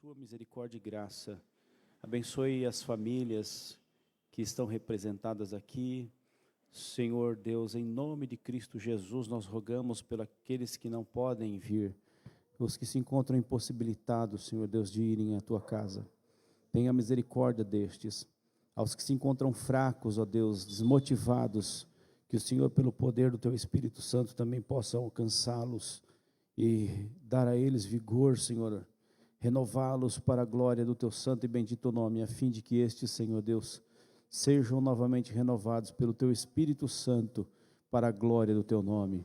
sua misericórdia e graça, abençoe as famílias que estão representadas aqui. Senhor Deus, em nome de Cristo Jesus, nós rogamos pelos aqueles que não podem vir, os que se encontram impossibilitados, Senhor Deus, de irem à tua casa. Tenha misericórdia destes. Aos que se encontram fracos, ó Deus, desmotivados, que o Senhor, pelo poder do teu Espírito Santo, também possa alcançá-los e dar a eles vigor, Senhor, renová-los para a glória do teu santo e bendito nome, a fim de que estes, Senhor Deus, sejam novamente renovados pelo teu Espírito Santo para a glória do teu nome.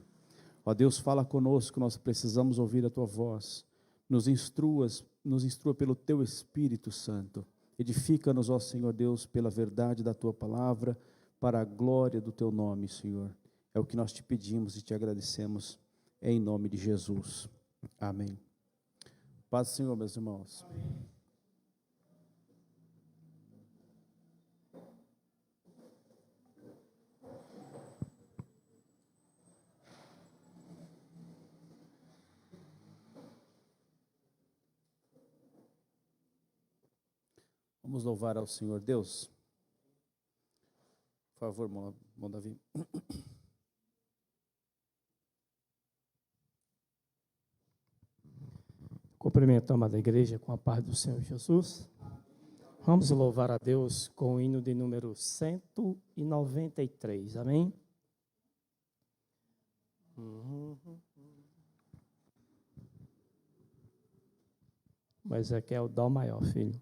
Ó Deus, fala conosco, nós precisamos ouvir a tua voz. Nos instrua pelo teu Espírito Santo. Edifica-nos, ó Senhor Deus, pela verdade da tua palavra, para a glória do teu nome, Senhor. É o que nós te pedimos e te agradecemos, em nome de Jesus. Amém. Paz do Senhor, meus irmãos. Amém. Vamos louvar ao Senhor Deus. Por favor, irmão Davi. Cumprimento a amada igreja com a paz do Senhor Jesus. Vamos louvar a Deus com o hino de número 193. Amém? Mas aqui é o dó maior, filho.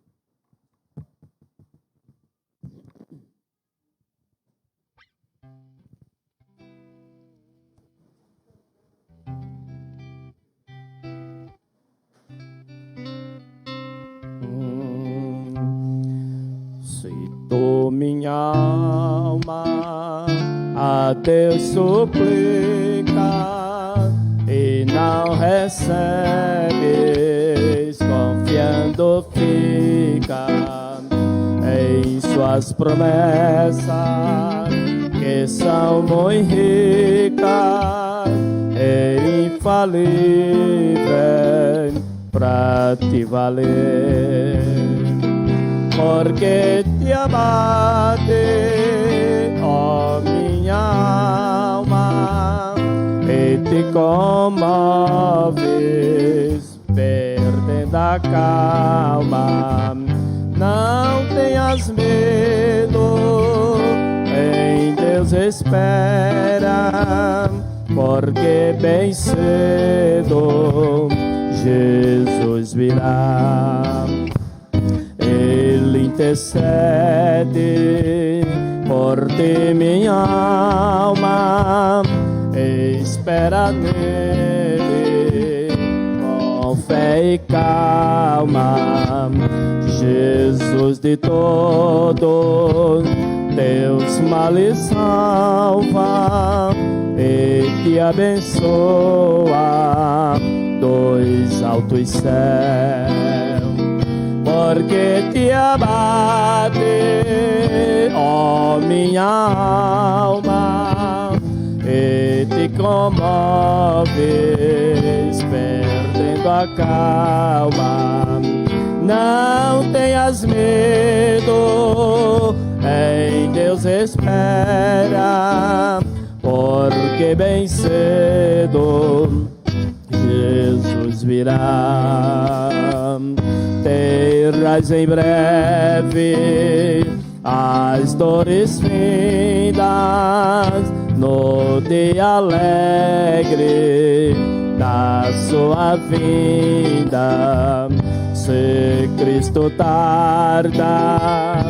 Minha alma a Deus suplica e não recebes, confiando fica em suas promessas, que são muito ricas e infalíveis para te valer. Porque te abate, ó minha alma, e te comoves, perdendo a calma. Não tenhas medo, em Deus espera, porque bem cedo Jesus virá. Ele intercede por ti, minha alma, espera nele com fé e calma. Jesus de todos teus males salva e te abençoa dos altos céus. Porque te abate, ó minha alma, e te comoves, perdendo a calma. Não tenhas medo, em Deus espera, porque bem cedo Jesus virá. Terás em breve as dores findas, no dia alegre da sua vinda. Se Cristo tarda,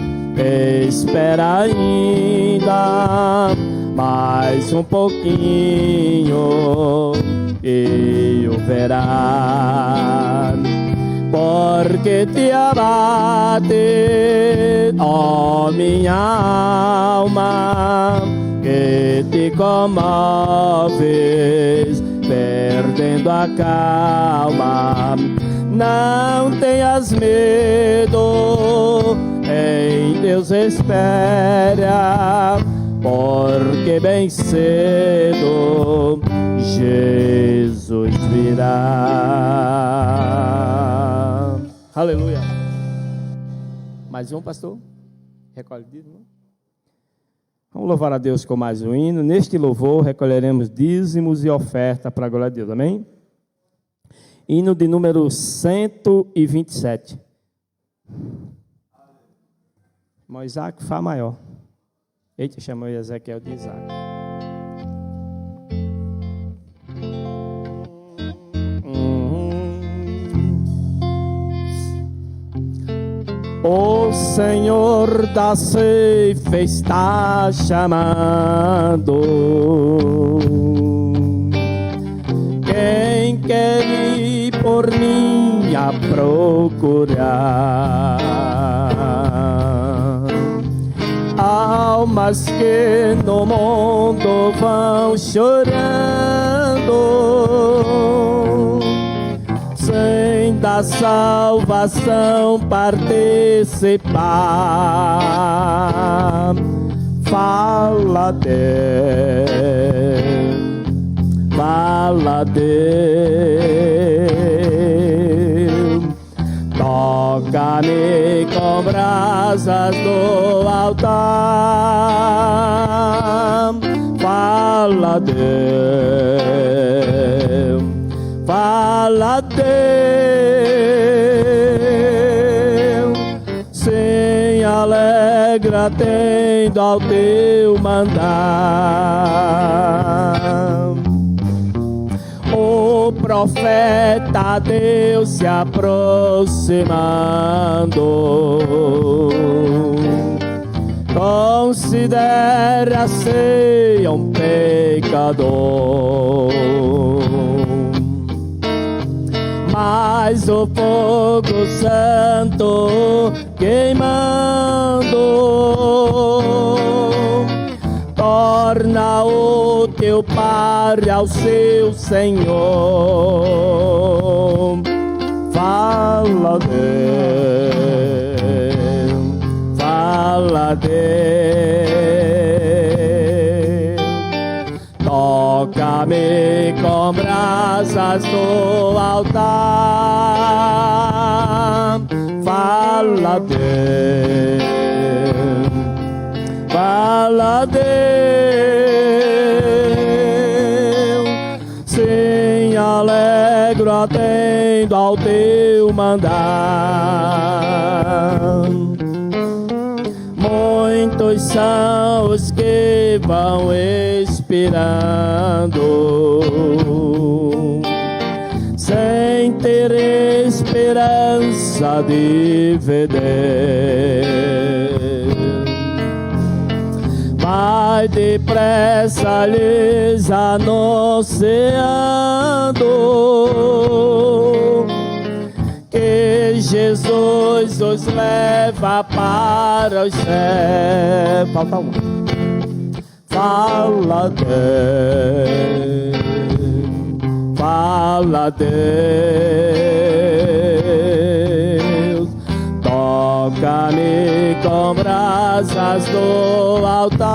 espera ainda mais um pouquinho e o verá. Porque te abate, ó minha alma, que te comoves, perdendo a calma. Não tenhas medo, em Deus espera, porque bem cedo Jesus virá. Aleluia. Mais um, pastor? Recolhido, não? Vamos louvar a Deus com mais um hino. Neste louvor recolheremos dízimos e oferta para a glória de Deus, amém? Hino de número 127. Irmão Isaac, Fá maior. Eita, chamou Ezequiel de Isaac. O Senhor da ceifa está chamando. Quem quer ir por mim a procurar? Almas que no mundo vão chorando, sem da salvação participar. Fala Deus, fala Deus, toca-me com brasas do altar. Fala Deus, fala Deus, se alegra tendo ao teu mandar. O profeta Deus se aproximando, considera-se um pecador. Mas o fogo santo queimando torna o teu par ao seu Senhor. Fala Deus, fala Deus, toca-me com brasas do altar. Fala Deus, fala Deus, sim, alegro atendo ao teu mandar. Muitos são os que vão esperando, sem ter esperança de ver Deus. Vai depressa lhes anunciando que Jesus os leva para os céus. Falta um. Fala Deus, fala Deus, toca-me com brasas do altar.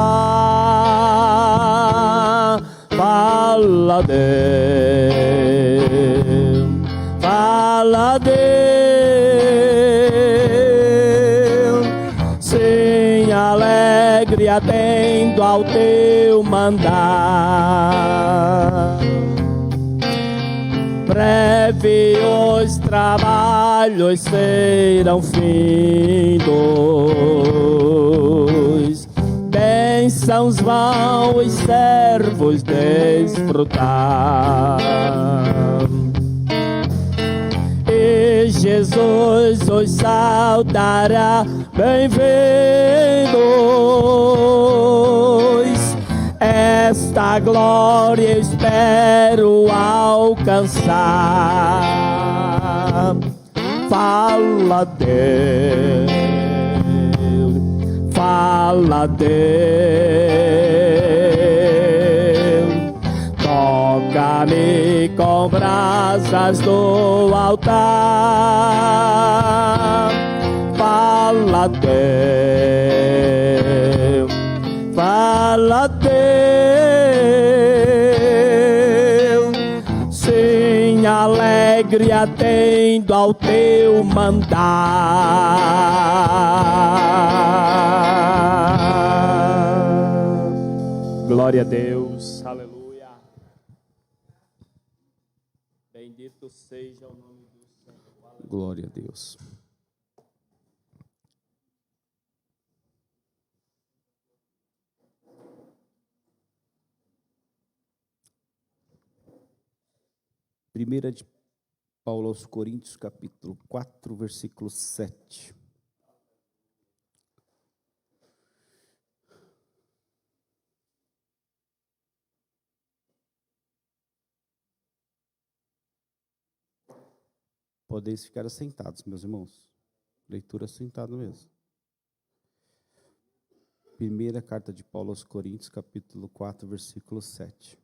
Fala Deus, fala Deus, sim, alegre atendo ao teu mandar. Breve os trabalhos serão findos, bênçãos vão os servos desfrutar. E Jesus os saudará, bem-vindos. Esta glória espero alcançar. Fala Deus, fala Deus, toca-me com brasas do altar. Fala Deus, fala Deus, sim, alegre alegre atendo ao teu mandar. Glória a Deus, aleluia. Bendito seja o nome do Senhor. Glória a Deus. Primeira de Paulo aos Coríntios, capítulo 4, versículo 7. Podeis ficar assentados, meus irmãos. Leitura sentado mesmo. Primeira carta de Paulo aos Coríntios, capítulo 4, versículo 7.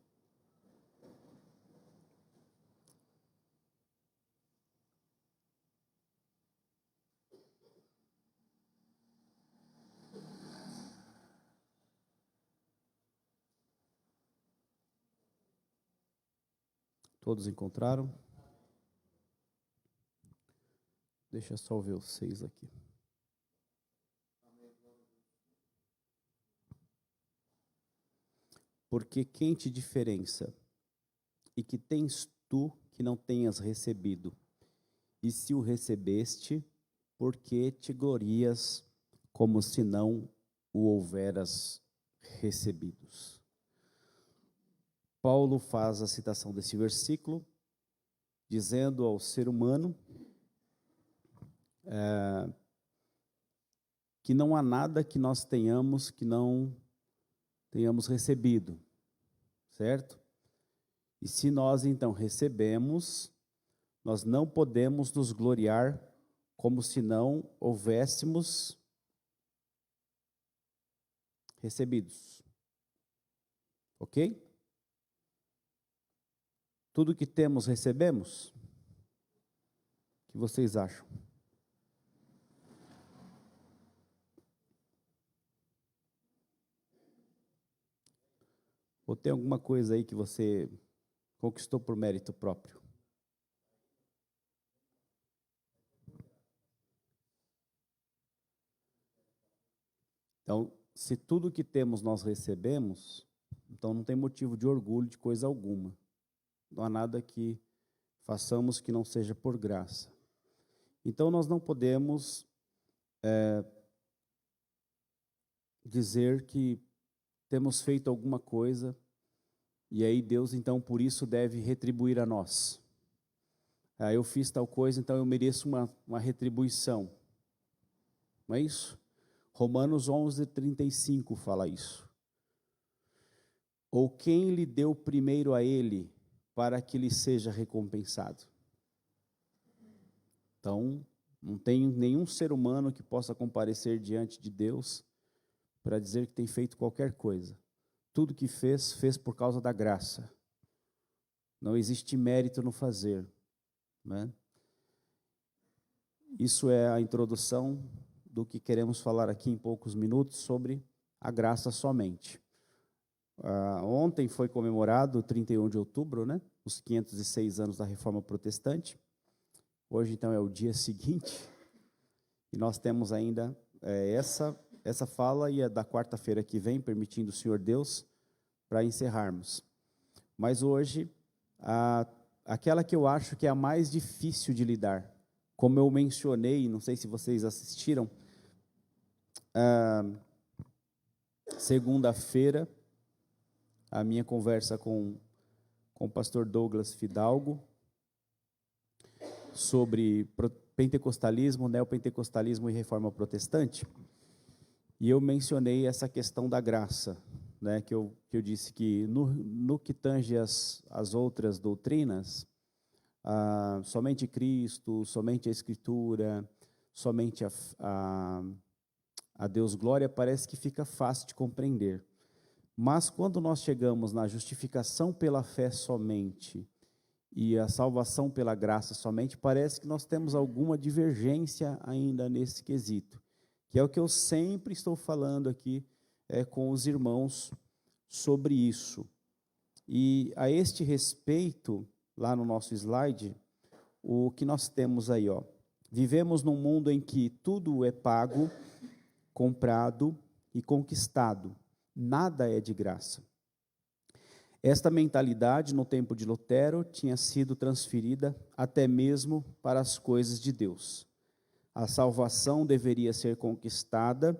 Todos encontraram? Deixa eu só ver os 6 aqui. Porque quem te diferença? E que tens tu que não tenhas recebido? E se o recebeste, por que te glorias como se não o houveras recebidos? Paulo faz a citação desse versículo, dizendo ao ser humano que não há nada que nós tenhamos que não tenhamos recebido, certo? E se nós então recebemos, nós não podemos nos gloriar como se não houvéssemos recebidos. Ok? Tudo que temos, recebemos? O que vocês acham? Ou tem alguma coisa aí que você conquistou por mérito próprio? Então, se tudo que temos nós recebemos, então não tem motivo de orgulho de coisa alguma. Não há nada que façamos que não seja por graça. Então, nós não podemos dizer que temos feito alguma coisa e aí Deus, então, por isso deve retribuir a nós. Eu fiz tal coisa, então eu mereço uma retribuição. Não é isso? Romanos 11:35 fala isso. Ou quem lhe deu primeiro a ele, para que lhe seja recompensado? Então, não tem nenhum ser humano que possa comparecer diante de Deus para dizer que tem feito qualquer coisa. Tudo que fez, fez por causa da graça. Não existe mérito no fazer, né? Isso é a introdução do que queremos falar aqui em poucos minutos sobre a graça somente. Ontem foi comemorado, 31 de outubro, né? Os 506 anos da Reforma Protestante. Hoje, então, é o dia seguinte. E nós temos ainda essa fala e a da quarta-feira que vem, permitindo o Senhor Deus, para encerrarmos. Mas hoje, aquela que eu acho que é a mais difícil de lidar, como eu mencionei, não sei se vocês assistiram, segunda-feira, a minha conversa com o pastor Douglas Fidalgo, sobre pentecostalismo, neopentecostalismo e reforma protestante, e eu mencionei essa questão da graça, né, que eu disse que no que tange as outras doutrinas, somente Cristo, somente a Escritura, somente a Deus glória, parece que fica fácil de compreender. Mas quando nós chegamos na justificação pela fé somente e a salvação pela graça somente, parece que nós temos alguma divergência ainda nesse quesito, que é o que eu sempre estou falando aqui com os irmãos sobre isso. E a este respeito, lá no nosso slide, o que nós temos aí, ó. Vivemos num mundo em que tudo é pago, comprado e conquistado. Nada é de graça. Esta mentalidade, no tempo de Lutero, tinha sido transferida até mesmo para as coisas de Deus. A salvação deveria ser conquistada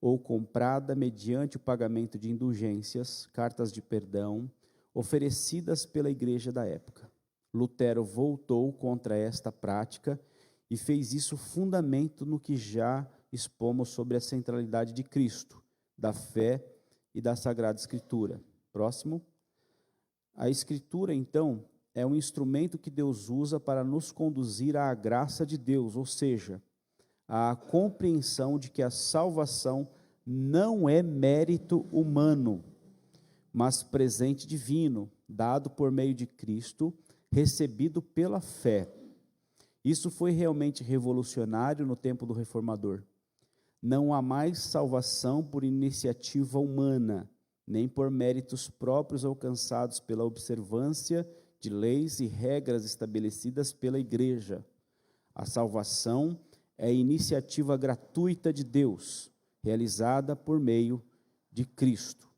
ou comprada mediante o pagamento de indulgências, cartas de perdão, oferecidas pela igreja da época. Lutero voltou contra esta prática e fez isso fundamento no que já expomos sobre a centralidade de Cristo, da fé e da Sagrada Escritura. Próximo. A Escritura, então, é um instrumento que Deus usa para nos conduzir à graça de Deus, ou seja, à compreensão de que a salvação não é mérito humano, mas presente divino, dado por meio de Cristo, recebido pela fé. Isso foi realmente revolucionário no tempo do Reformador. Não há mais salvação por iniciativa humana, nem por méritos próprios alcançados pela observância de leis e regras estabelecidas pela igreja. A salvação é iniciativa gratuita de Deus, realizada por meio de Cristo.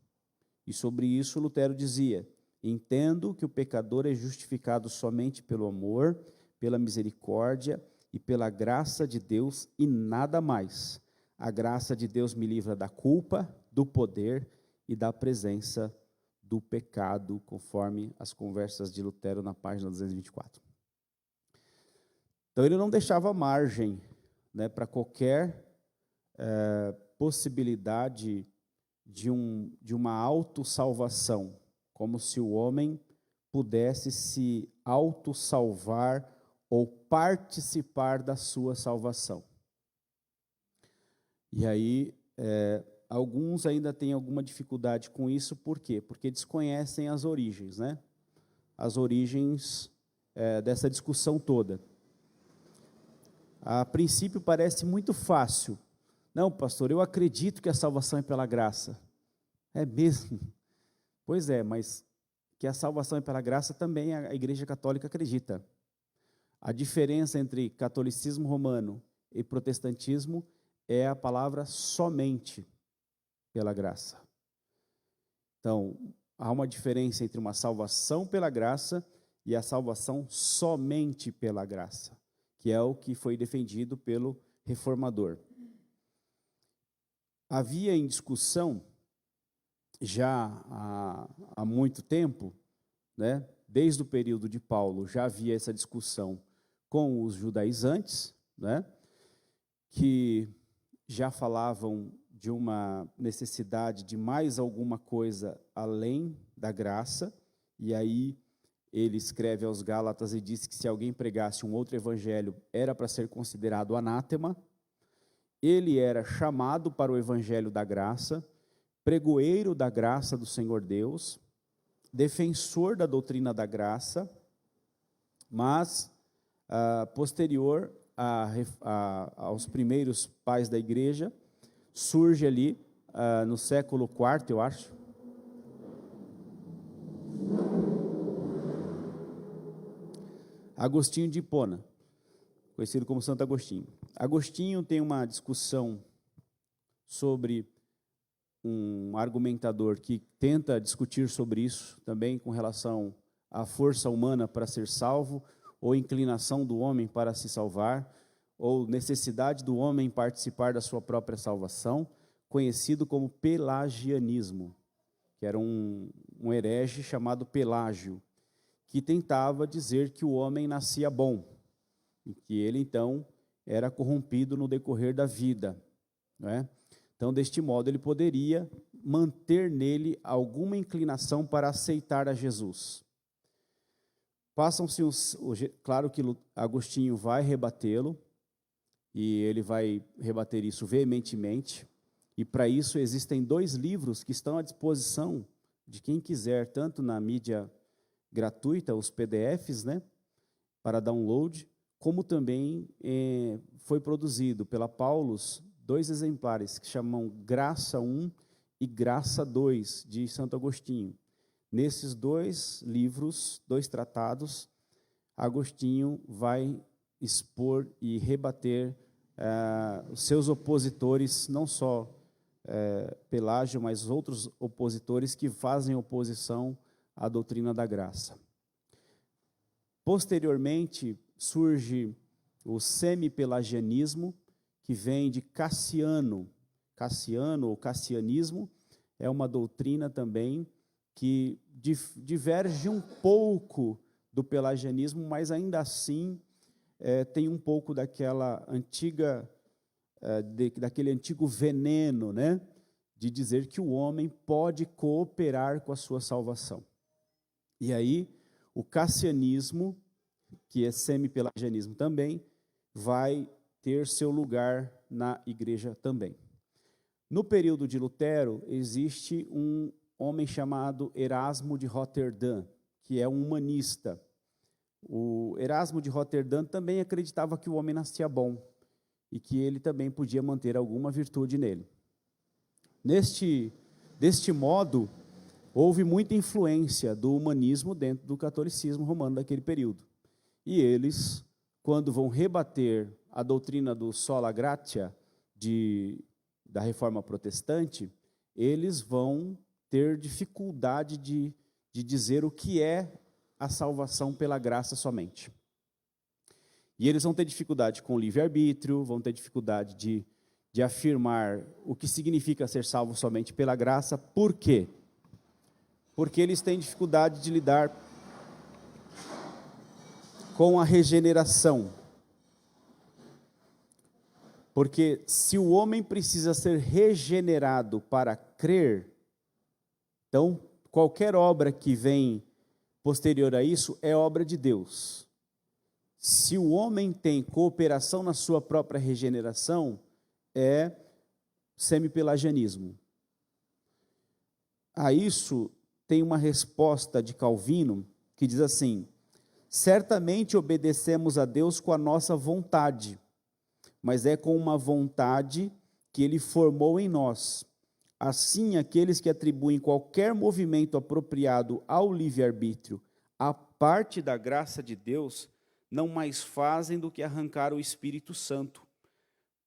E sobre isso Lutero dizia: entendo que o pecador é justificado somente pelo amor, pela misericórdia e pela graça de Deus e nada mais. A graça de Deus me livra da culpa, do poder e da presença do pecado, conforme as conversas de Lutero na página 224. Então ele não deixava margem, né, para qualquer possibilidade de uma autossalvação, como se o homem pudesse se autossalvar ou participar da sua salvação. E aí, alguns ainda têm alguma dificuldade com isso, por quê? Porque desconhecem as origens, né? As origens dessa discussão toda. A princípio parece muito fácil. Não, pastor, eu acredito que a salvação é pela graça. É mesmo? Pois é, mas que a salvação é pela graça também a Igreja Católica acredita. A diferença entre catolicismo romano e protestantismo é a palavra somente pela graça. Então, há uma diferença entre uma salvação pela graça e a salvação somente pela graça, que é o que foi defendido pelo reformador. Havia em discussão, já há muito tempo, né, desde o período de Paulo, já havia essa discussão com os judaizantes, né, que já falavam de uma necessidade de mais alguma coisa além da graça, e aí ele escreve aos Gálatas e diz que se alguém pregasse um outro evangelho, era para ser considerado anátema. Ele era chamado para o evangelho da graça, pregoeiro da graça do Senhor Deus, defensor da doutrina da graça, mas posterior aos primeiros pais da igreja, surge ali no século IV, eu acho, Agostinho de Hipona, conhecido como Santo Agostinho. Agostinho tem uma discussão sobre um argumentador que tenta discutir sobre isso também com relação à força humana para ser salvo, ou inclinação do homem para se salvar, ou necessidade do homem participar da sua própria salvação, conhecido como pelagianismo, que era um herege chamado Pelágio, que tentava dizer que o homem nascia bom, e que ele, então, era corrompido no decorrer da vida, não é? Então, deste modo, ele poderia manter nele alguma inclinação para aceitar a Jesus. Claro que Agostinho vai rebatê-lo, e ele vai rebater isso veementemente, e para isso existem 2 livros que estão à disposição de quem quiser, tanto na mídia gratuita, os PDFs, né, para download, como também foi produzido pela Paulus 2 exemplares que chamam Graça 1 e Graça 2, de Santo Agostinho. Nesses 2 livros, 2 tratados, Agostinho vai expor e rebater os seus opositores, não só Pelágio, mas outros opositores que fazem oposição à doutrina da graça. Posteriormente, surge o semi-pelagianismo, que vem de Cassiano. Cassiano ou cassianismo é uma doutrina também que diverge um pouco do pelagianismo, mas ainda assim tem um pouco daquela antiga, daquele antigo veneno, né, de dizer que o homem pode cooperar com a sua salvação. E aí, o cassianismo, que é semi-pelagianismo também, vai ter seu lugar na igreja também. No período de Lutero, existe um homem chamado Erasmo de Roterdã, que é um humanista. O Erasmo de Roterdã também acreditava que o homem nascia bom e que ele também podia manter alguma virtude nele. Deste modo, houve muita influência do humanismo dentro do catolicismo romano daquele período. E eles, quando vão rebater a doutrina do sola gratia da reforma protestante, eles vão ter dificuldade de dizer o que é a salvação pela graça somente. E eles vão ter dificuldade com o livre-arbítrio, vão ter dificuldade de afirmar o que significa ser salvo somente pela graça. Por quê? Porque eles têm dificuldade de lidar com a regeneração. Porque se o homem precisa ser regenerado para crer, então qualquer obra que vem posterior a isso é obra de Deus. Se o homem tem cooperação na sua própria regeneração, é semi-pelagianismo. A isso tem uma resposta de Calvino que diz assim: certamente obedecemos a Deus com a nossa vontade, mas é com uma vontade que Ele formou em nós. Assim, aqueles que atribuem qualquer movimento apropriado ao livre-arbítrio à parte da graça de Deus, não mais fazem do que arrancar o Espírito Santo.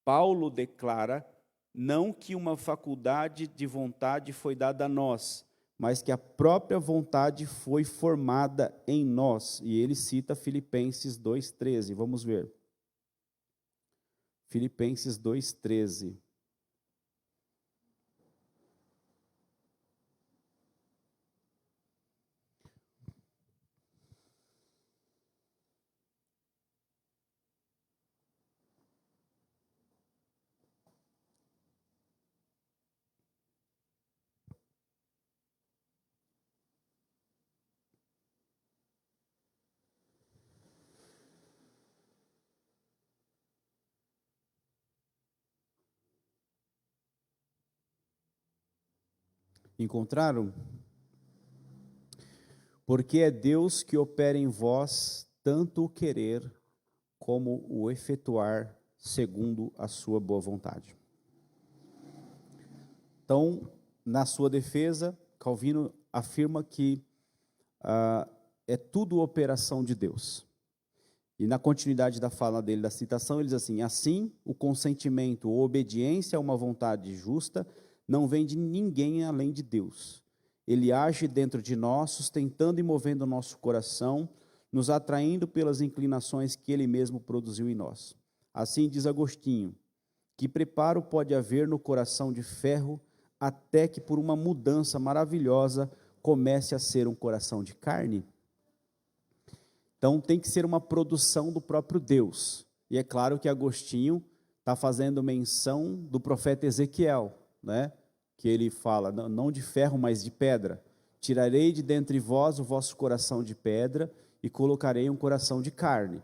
Paulo declara, não que uma faculdade de vontade foi dada a nós, mas que a própria vontade foi formada em nós. E ele cita Filipenses 2,13. Vamos ver. Filipenses 2,13. Encontraram? Porque é Deus que opera em vós tanto o querer como o efetuar segundo a sua boa vontade. Então, na sua defesa, Calvino afirma que é tudo operação de Deus. E na continuidade da fala dele, da citação, ele diz assim: assim, o consentimento ou obediência a uma vontade justa não vem de ninguém além de Deus. Ele age dentro de nós, sustentando e movendo o nosso coração, nos atraindo pelas inclinações que Ele mesmo produziu em nós. Assim diz Agostinho: que preparo pode haver no coração de ferro, até que por uma mudança maravilhosa comece a ser um coração de carne? Então tem que ser uma produção do próprio Deus. E é claro que Agostinho está fazendo menção do profeta Ezequiel, né? Que ele fala, não de ferro, mas de pedra. Tirarei de dentre vós o vosso coração de pedra e colocarei um coração de carne.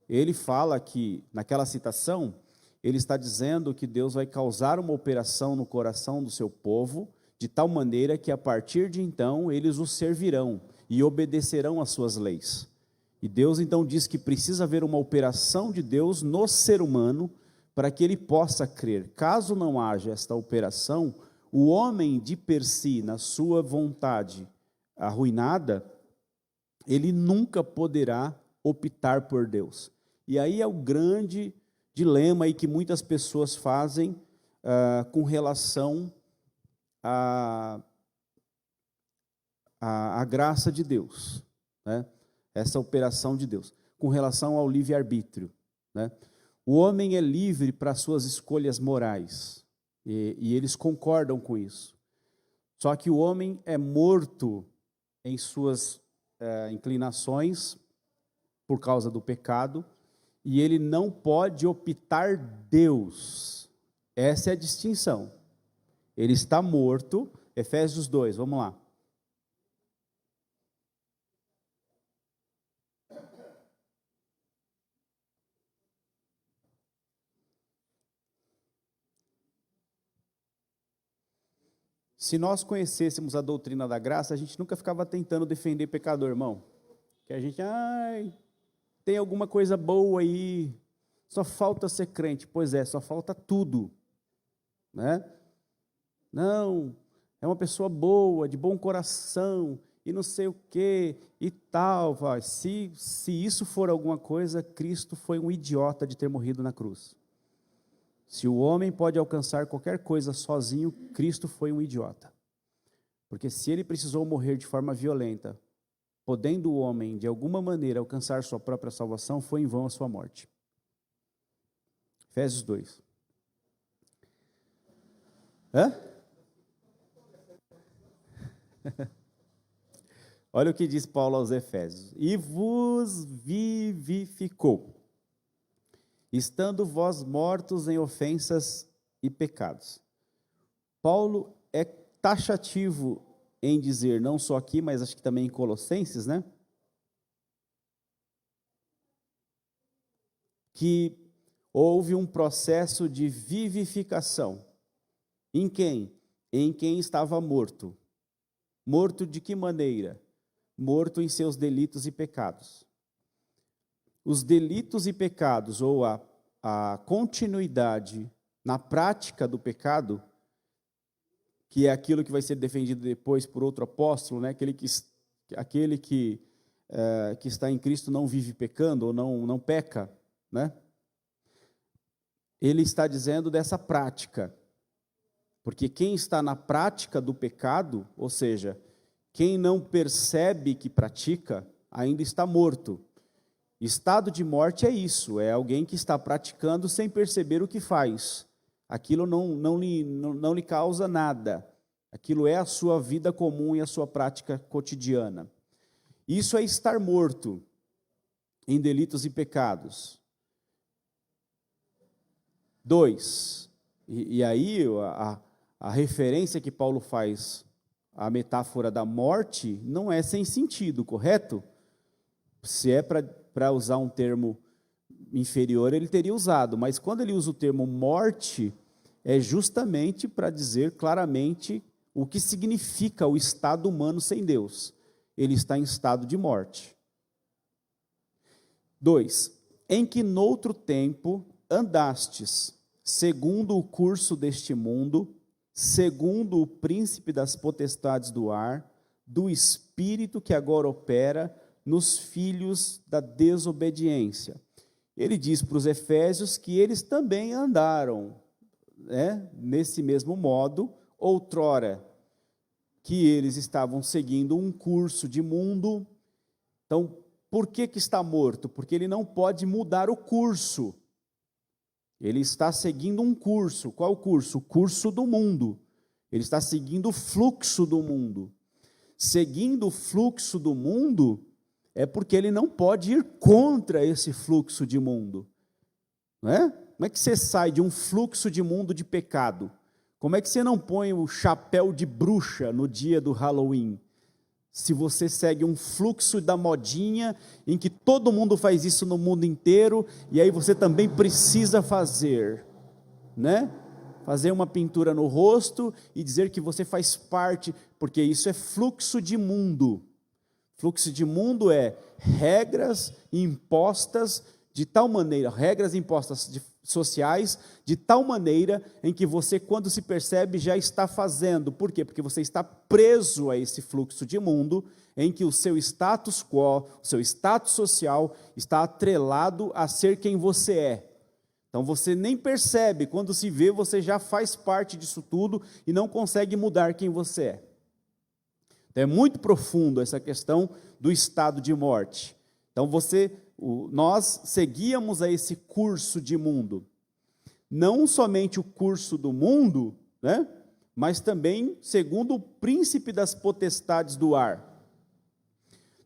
Ele fala que, naquela citação, ele está dizendo que Deus vai causar uma operação no coração do seu povo, de tal maneira que a partir de então eles o servirão e obedecerão às suas leis. E Deus então diz que precisa haver uma operação de Deus no ser humano para que ele possa crer. Caso não haja esta operação, o homem de per si, na sua vontade arruinada, ele nunca poderá optar por Deus. E aí é o grande dilema aí que muitas pessoas fazem com relação à graça de Deus, né? Essa operação de Deus, com relação ao livre-arbítrio, né? O homem é livre para suas escolhas morais, e eles concordam com isso. Só que o homem é morto em suas inclinações por causa do pecado, e ele não pode optar Deus. Essa é a distinção. Ele está morto. Efésios 2, vamos lá. Se nós conhecêssemos a doutrina da graça, a gente nunca ficava tentando defender pecador, irmão. Que a gente, tem alguma coisa boa aí, só falta ser crente. Pois é, só falta tudo, né? Não, é uma pessoa boa, de bom coração, e não sei o quê, e tal. Se isso for alguma coisa, Cristo foi um idiota de ter morrido na cruz. Se o homem pode alcançar qualquer coisa sozinho, Cristo foi um idiota. Porque se ele precisou morrer de forma violenta, podendo o homem, de alguma maneira, alcançar sua própria salvação, foi em vão a sua morte. Efésios 2. Olha o que diz Paulo aos Efésios. E vos vivificou, estando vós mortos em ofensas e pecados. Paulo é taxativo em dizer, não só aqui, mas acho que também em Colossenses, né? Que houve um processo de vivificação. Em quem? Em quem estava morto. Morto de que maneira? Morto em seus delitos e pecados. Os delitos e pecados, ou a continuidade na prática do pecado, que é aquilo que vai ser defendido depois por outro apóstolo, né? Aquele que está em Cristo não vive pecando, ou não peca, né? Ele está dizendo dessa prática, porque quem está na prática do pecado, ou seja, quem não percebe que pratica, ainda está morto. Estado de morte é isso, é alguém que está praticando sem perceber o que faz. Aquilo não lhe causa nada. Aquilo é a sua vida comum e a sua prática cotidiana. Isso é estar morto em delitos e pecados. 2. E aí a referência que Paulo faz à metáfora da morte não é sem sentido, correto? Se é para usar um termo inferior, ele teria usado, mas quando ele usa o termo morte, é justamente para dizer claramente o que significa o estado humano sem Deus. Ele está em estado de morte. 2. Em que noutro tempo andastes, segundo o curso deste mundo, segundo o príncipe das potestades do ar, do espírito que agora opera nos filhos da desobediência. Ele diz para os Efésios que eles também andaram, né, nesse mesmo modo, outrora, que eles estavam seguindo um curso de mundo. Então, por que está morto? Porque ele não pode mudar o curso. Ele está seguindo um curso. Qual curso? O curso do mundo. Ele está seguindo o fluxo do mundo. Seguindo o fluxo do mundo é porque ele não pode ir contra esse fluxo de mundo. Não é? Como é que você sai de um fluxo de mundo de pecado? Como é que você não põe o chapéu de bruxa no dia do Halloween? Se você segue um fluxo da modinha, em que todo mundo faz isso no mundo inteiro, e aí você também precisa fazer, né? Fazer uma pintura no rosto e dizer que você faz parte, porque isso é fluxo de mundo. Fluxo de mundo é regras impostas de tal maneira, regras impostas sociais, de tal maneira em que você, quando se percebe, já está fazendo. Por quê? Porque você está preso a esse fluxo de mundo, em que o seu status quo, o seu status social, está atrelado a ser quem você é. Então você nem percebe, quando se vê, você já faz parte disso tudo e não consegue mudar quem você é. Então é muito profundo essa questão do estado de morte. Então nós seguíamos a esse curso de mundo. Não somente o curso do mundo, né, mas também segundo o príncipe das potestades do ar.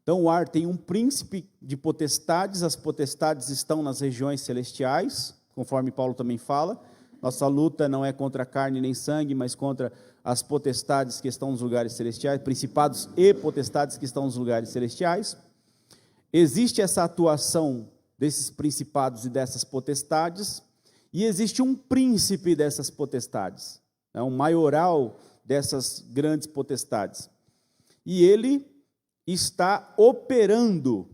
Então o ar tem um príncipe de potestades, as potestades estão nas regiões celestiais, conforme Paulo também fala. Nossa luta não é contra carne nem sangue, mas contra as potestades que estão nos lugares celestiais, principados e potestades que estão nos lugares celestiais. Existe essa atuação desses principados e dessas potestades, e existe um príncipe dessas potestades, um maioral dessas grandes potestades. E ele está operando,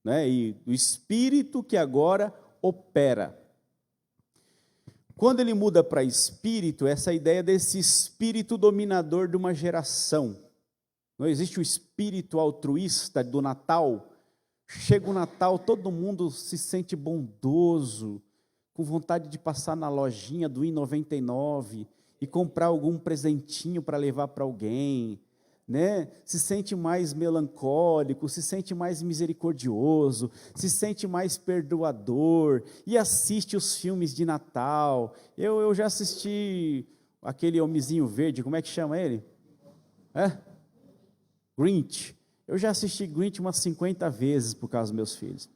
né, e o espírito que agora opera. Quando ele muda para espírito, essa ideia desse espírito dominador de uma geração. Não existe o espírito altruísta do Natal. Chega o Natal, todo mundo se sente bondoso, com vontade de passar na lojinha do R$1,99 e comprar algum presentinho para levar para alguém, né? Se sente mais melancólico, se sente mais misericordioso, se sente mais perdoador e assiste os filmes de Natal. Eu já assisti aquele homenzinho verde, como é que chama ele? Grinch. Eu já assisti Grinch umas 50 vezes por causa dos meus filhos.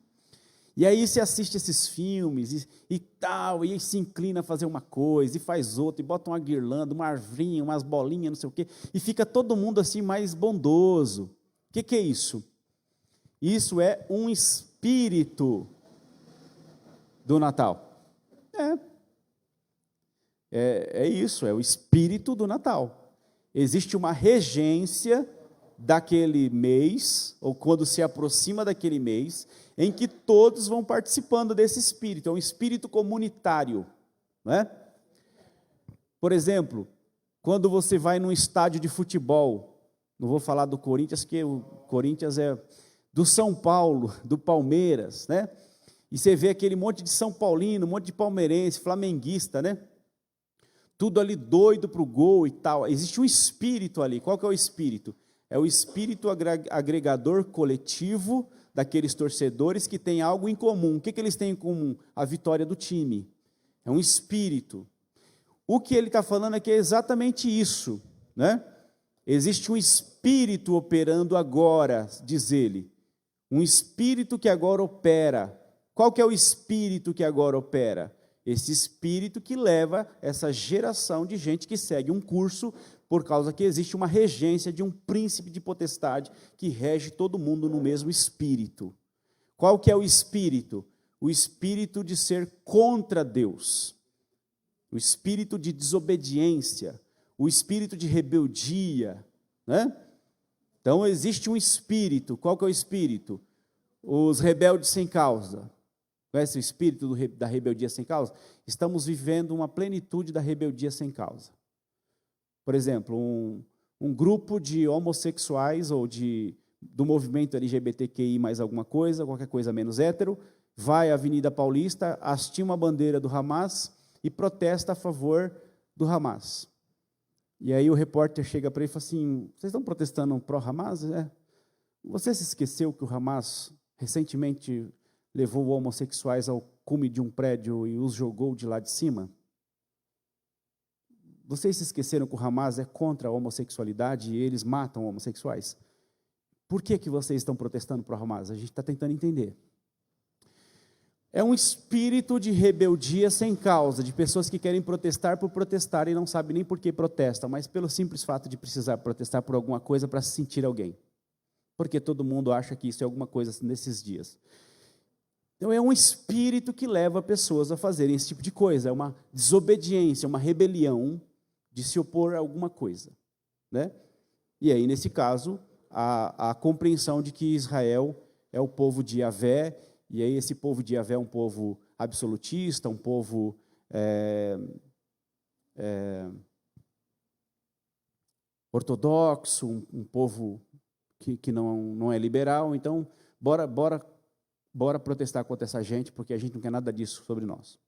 E aí você assiste esses filmes e tal, e aí se inclina a fazer uma coisa, e faz outra, e bota uma guirlanda, uma arvinha, umas bolinhas, não sei o quê, e fica todo mundo assim mais bondoso. O que é isso? Isso é um espírito do Natal. É isso, é o espírito do Natal. Existe uma regência daquele mês, ou quando se aproxima daquele mês, em que todos vão participando desse espírito, é um espírito comunitário, não é? Por exemplo, quando você vai num estádio de futebol, não vou falar do Corinthians, porque o Corinthians é do São Paulo, do Palmeiras, né? E você vê aquele monte de São Paulino, um monte de palmeirense, flamenguista, né? Tudo ali doido para o gol e tal. Existe um espírito ali. Qual que é o espírito? É o espírito agregador coletivo daqueles torcedores que têm algo em comum. O que eles têm em comum? A vitória do time. É um espírito. O que ele está falando aqui é exatamente isso, né? Existe um espírito operando agora, diz ele. Um espírito que agora opera. Qual que é o espírito que agora opera? Esse espírito que leva essa geração de gente que segue um curso, por causa que existe uma regência de um príncipe de potestade que rege todo mundo no mesmo espírito. Qual que é o espírito? O espírito de ser contra Deus, o espírito de desobediência, o espírito de rebeldia, né? Então existe um espírito. Qual que é o espírito? Os rebeldes sem causa. Conhece o espírito da rebeldia sem causa? Estamos vivendo uma plenitude da rebeldia sem causa. Por exemplo, um grupo de homossexuais ou do movimento LGBTQI mais alguma coisa, qualquer coisa menos hétero, vai à Avenida Paulista, hasteia uma bandeira do Hamas e protesta a favor do Hamas. E aí o repórter chega para ele e fala assim, vocês estão protestando pró-Hamas? Você se esqueceu que o Hamas recentemente levou homossexuais ao cume de um prédio e os jogou de lá de cima? Vocês se esqueceram que o Hamas é contra a homossexualidade e eles matam homossexuais? Por que vocês estão protestando para o Hamas? A gente está tentando entender. É um espírito de rebeldia sem causa, de pessoas que querem protestar por protestar e não sabem nem por que protestam, mas pelo simples fato de precisar protestar por alguma coisa para se sentir alguém. Porque todo mundo acha que isso é alguma coisa nesses dias. Então é um espírito que leva pessoas a fazerem esse tipo de coisa, é uma desobediência, uma rebelião de se opor a alguma coisa, né? E aí, nesse caso, a compreensão de que Israel é o povo de Yahvé, e aí esse povo de Yahvé é um povo absolutista, um povo ortodoxo, um povo que não é liberal. Então, bora protestar contra essa gente, porque a gente não quer nada disso sobre nós.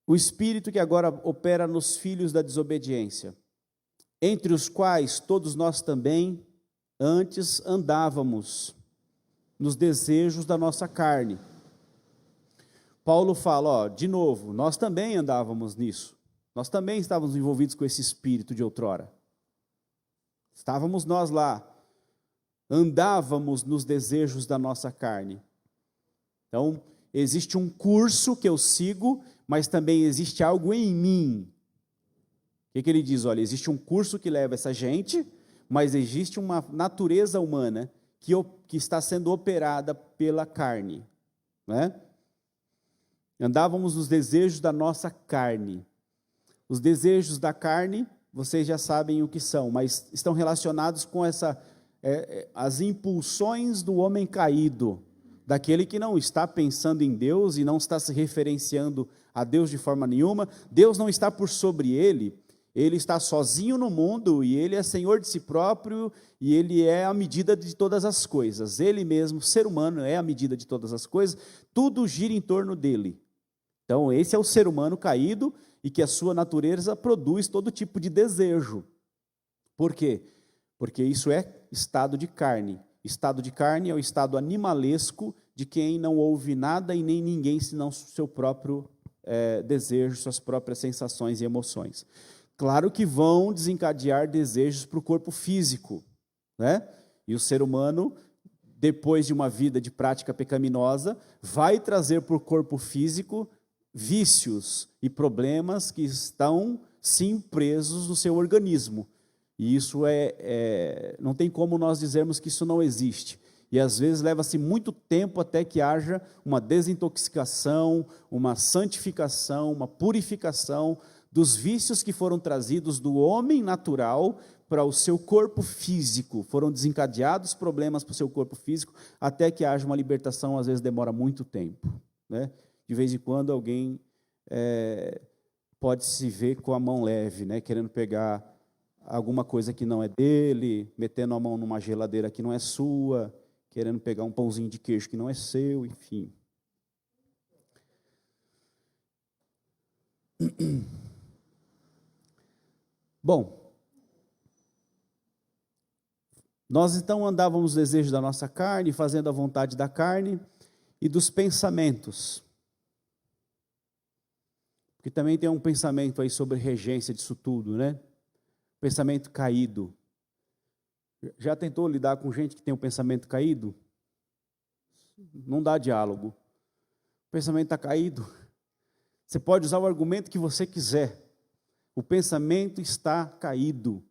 O espírito que agora opera nos filhos da desobediência, entre os quais todos nós também antes andávamos nos desejos da nossa carne. Paulo fala, de novo, nós também andávamos nisso. Nós também estávamos envolvidos com esse espírito de outrora. Estávamos nós lá, andávamos nos desejos da nossa carne. Então, existe um curso que eu sigo, mas também existe algo em mim. O que ele diz? Olha, existe um curso que leva essa gente, mas existe uma natureza humana que está sendo operada pela carne. Né? Andávamos nos desejos da nossa carne. Os desejos da carne, vocês já sabem o que são, mas estão relacionados com as impulsões do homem caído, daquele que não está pensando em Deus e não está se referenciando a Deus de forma nenhuma. Deus não está por sobre ele, ele está sozinho no mundo e ele é senhor de si próprio e ele é a medida de todas as coisas. Ele mesmo, ser humano, é a medida de todas as coisas, tudo gira em torno dele. Então, esse é o ser humano caído e que a sua natureza produz todo tipo de desejo. Por quê? Porque isso é estado de carne. Estado de carne é o estado animalesco de quem não ouve nada e nem ninguém senão seu próprio desejo, suas próprias sensações e emoções. Claro que vão desencadear desejos para o corpo físico, né? E o ser humano, depois de uma vida de prática pecaminosa, vai trazer para o corpo físico vícios e problemas que estão, sim, presos no seu organismo. E isso não tem como nós dizermos que isso não existe. E às vezes leva-se muito tempo até que haja uma desintoxicação, uma santificação, uma purificação dos vícios que foram trazidos do homem natural para o seu corpo físico. Foram desencadeados problemas para o seu corpo físico até que haja uma libertação, às vezes demora muito tempo, né? De vez em quando alguém pode se ver com a mão leve, né? Querendo pegar alguma coisa que não é dele, metendo a mão numa geladeira que não é sua, querendo pegar um pãozinho de queijo que não é seu, enfim. Bom, nós então andávamos nos desejos da nossa carne, fazendo a vontade da carne e dos pensamentos. Porque também tem um pensamento aí sobre regência disso tudo, né? Pensamento caído. Já tentou lidar com gente que tem um pensamento caído? Não dá diálogo. O pensamento está caído. Você pode usar o argumento que você quiser. O pensamento está caído.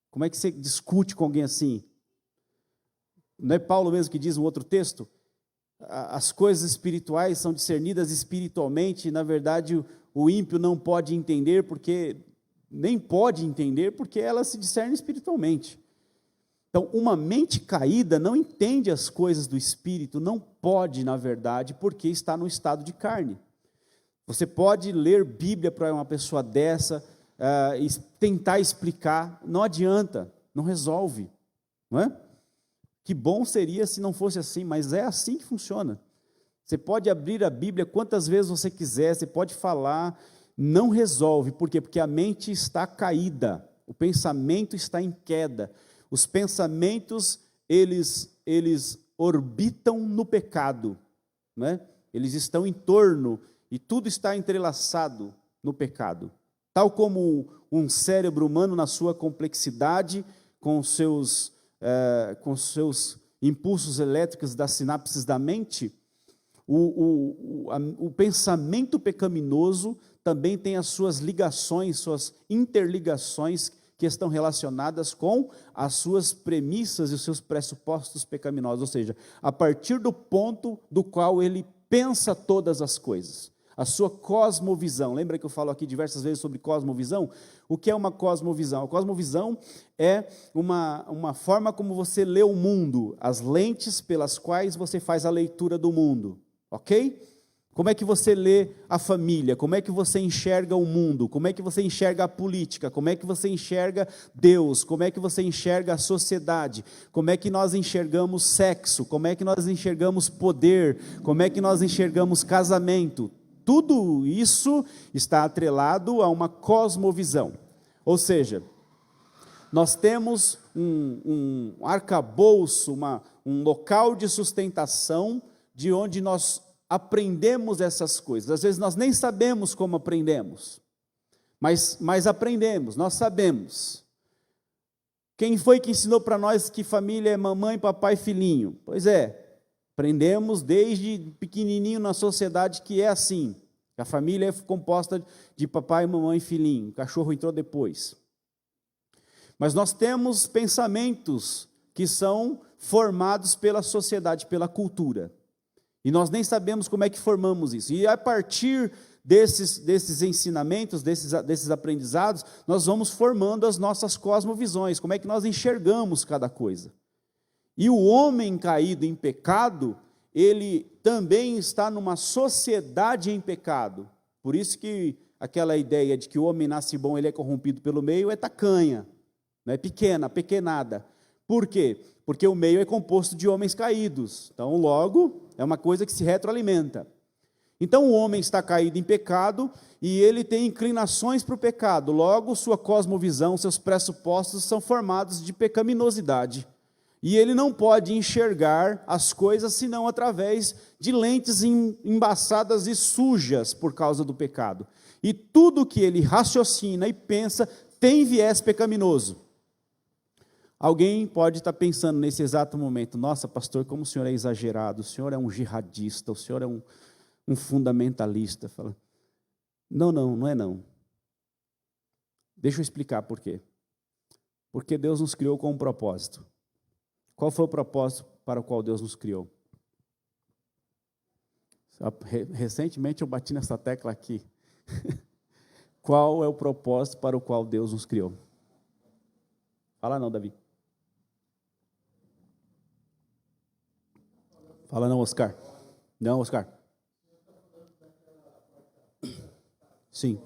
Como é que você discute com alguém assim? Não é Paulo mesmo que diz um outro texto? As coisas espirituais são discernidas espiritualmente, e na verdade o ímpio não pode entender, nem pode entender, porque ela se discerne espiritualmente. Então, uma mente caída não entende as coisas do espírito, não pode, na verdade, porque está no estado de carne. Você pode ler Bíblia para uma pessoa dessa, e tentar explicar, não adianta, não resolve, não é? Que bom seria se não fosse assim, mas é assim que funciona. Você pode abrir a Bíblia quantas vezes você quiser, você pode falar, não resolve. Por quê? Porque a mente está caída, o pensamento está em queda. Os pensamentos, eles orbitam no pecado, né? Eles estão em torno, e tudo está entrelaçado no pecado. Tal como um cérebro humano na sua complexidade, com seus impulsos elétricos das sinapses da mente, o pensamento pecaminoso também tem as suas ligações, suas interligações que estão relacionadas com as suas premissas e os seus pressupostos pecaminosos, ou seja, a partir do ponto do qual ele pensa todas as coisas. a sua cosmovisão. Lembra que eu falo aqui diversas vezes sobre cosmovisão? O que é uma cosmovisão? A cosmovisão é uma forma como você lê o mundo, as lentes pelas quais você faz a leitura do mundo, ok? Como é que você lê a família? Como é que você enxerga o mundo? Como é que você enxerga a política? Como é que você enxerga Deus? Como é que você enxerga a sociedade? Como é que nós enxergamos sexo? Como é que nós enxergamos poder? Como é que nós enxergamos casamento? Tudo isso está atrelado a uma cosmovisão. Ou seja, nós temos um arcabouço, um local de sustentação de onde nós aprendemos essas coisas. Às vezes nós nem sabemos como aprendemos, mas aprendemos, nós sabemos. Quem foi que ensinou para nós que família é mamãe, papai, filhinho? Pois é, aprendemos desde pequenininho na sociedade que é assim. A família é composta de papai, mamãe e filhinho. O cachorro entrou depois. Mas nós temos pensamentos que são formados pela sociedade, pela cultura. E nós nem sabemos como é que formamos isso. E a partir desses ensinamentos, desses aprendizados, nós vamos formando as nossas cosmovisões, como é que nós enxergamos cada coisa. E o homem caído em pecado, ele também está numa sociedade em pecado. Por isso que aquela ideia de que o homem nasce bom, ele é corrompido pelo meio, é tacanha, não é pequena, pequenada. Por quê? Porque o meio é composto de homens caídos. Então, logo, é uma coisa que se retroalimenta. Então, o homem está caído em pecado e ele tem inclinações para o pecado. Logo, sua cosmovisão, seus pressupostos são formados de pecaminosidade. E ele não pode enxergar as coisas senão através de lentes embaçadas e sujas por causa do pecado. E tudo que ele raciocina e pensa tem viés pecaminoso. Alguém pode estar pensando nesse exato momento: nossa, pastor, como o senhor é exagerado, o senhor é um jihadista, o senhor é um fundamentalista. Fala, não é não. Deixa eu explicar por quê. Porque Deus nos criou com um propósito. Qual foi o propósito para o qual Deus nos criou? Recentemente eu bati nessa tecla aqui. Qual é o propósito para o qual Deus nos criou? Fala não, Davi. Fala não, Oscar. Não, Oscar. Sim.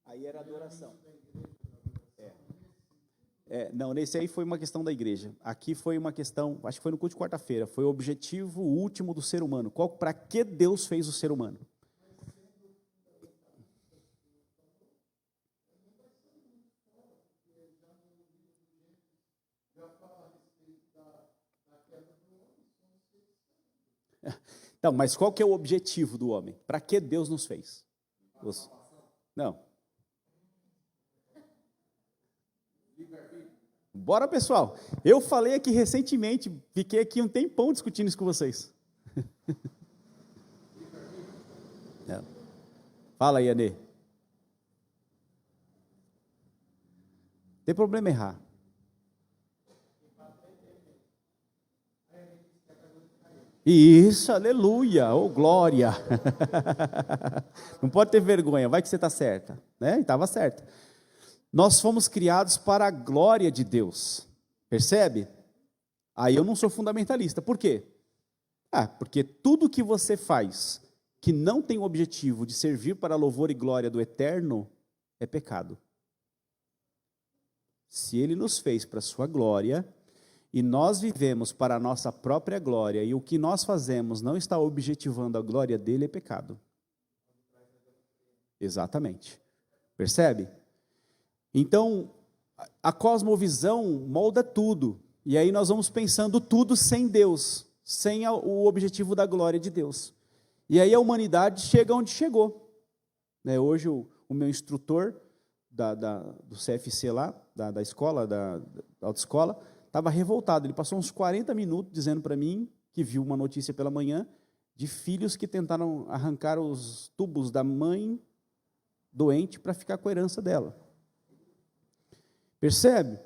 Aí era adoração. Não, nesse aí foi uma questão da igreja. Aqui foi uma questão, acho que foi no culto de quarta-feira, foi o objetivo último do ser humano. Para que Deus fez o ser humano? Então, mas qual que é o objetivo do homem? Para que Deus nos fez? Não. Bora, pessoal. Eu falei aqui recentemente, fiquei aqui um tempão discutindo isso com vocês. Não. Fala aí, Anê. Tem problema errar. Isso, aleluia, oh glória. Não pode ter vergonha, vai que você está certa, né? Estava certa. Nós fomos criados para a glória de Deus, percebe? Aí eu não sou fundamentalista, por quê? Porque tudo que você faz que não tem o objetivo de servir para a louvor e glória do eterno é pecado. Se ele nos fez para a sua glória e nós vivemos para a nossa própria glória e o que nós fazemos não está objetivando a glória dele, é pecado. Exatamente. Percebe? Então, a cosmovisão molda tudo. E aí nós vamos pensando tudo sem Deus, sem o objetivo da glória de Deus. E aí a humanidade chega onde chegou. Hoje o meu instrutor do CFC lá, da escola, da autoescola, estava revoltado. Ele passou uns 40 minutos dizendo para mim que viu uma notícia pela manhã de filhos que tentaram arrancar os tubos da mãe doente para ficar com a herança dela. Percebe?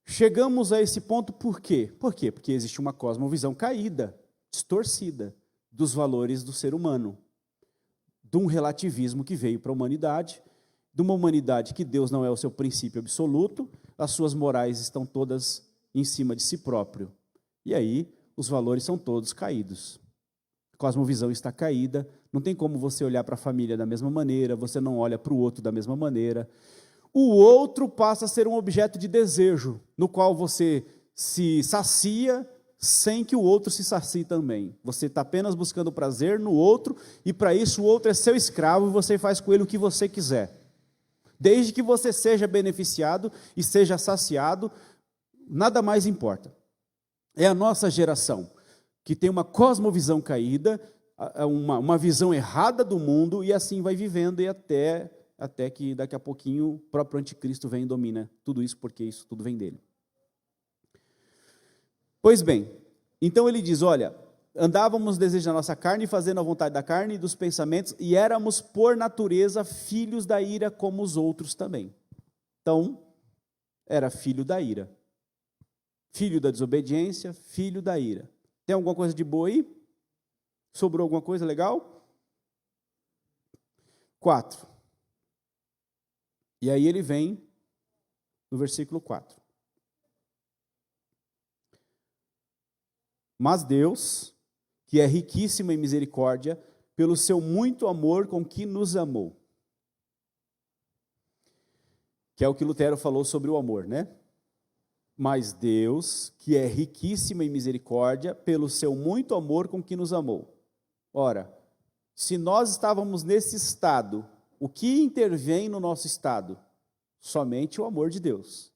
Chegamos a esse ponto por quê? Por quê? Porque existe uma cosmovisão caída, distorcida, dos valores do ser humano, de um relativismo que veio para a humanidade, de uma humanidade que Deus não é o seu princípio absoluto, as suas morais estão todas em cima de si próprio. E aí, os valores são todos caídos. A cosmovisão está caída, não tem como você olhar para a família da mesma maneira, você não olha para o outro da mesma maneira. O outro passa a ser um objeto de desejo, no qual você se sacia sem que o outro se sacie também. Você está apenas buscando prazer no outro, e para isso o outro é seu escravo, e você faz com ele o que você quiser. Desde que você seja beneficiado e seja saciado, nada mais importa. É a nossa geração que tem uma cosmovisão caída, uma visão errada do mundo, e assim vai vivendo, e até que daqui a pouquinho o próprio anticristo vem e domina tudo isso, porque isso tudo vem dele. Pois bem, então ele diz, olha, andávamos desejando a nossa carne, fazendo a vontade da carne e dos pensamentos, e éramos por natureza filhos da ira como os outros também. Então, era filho da ira. Filho da desobediência, filho da ira. Tem alguma coisa de boa aí? Sobrou alguma coisa legal? 4. E aí ele vem no versículo 4. Mas Deus, que é riquíssimo em misericórdia, pelo seu muito amor com que nos amou. Que é o que Lutero falou sobre o amor, né? Mas Deus, que é riquíssimo em misericórdia, pelo seu muito amor com que nos amou. Ora, se nós estávamos nesse estado, o que intervém no nosso estado? Somente o amor de Deus.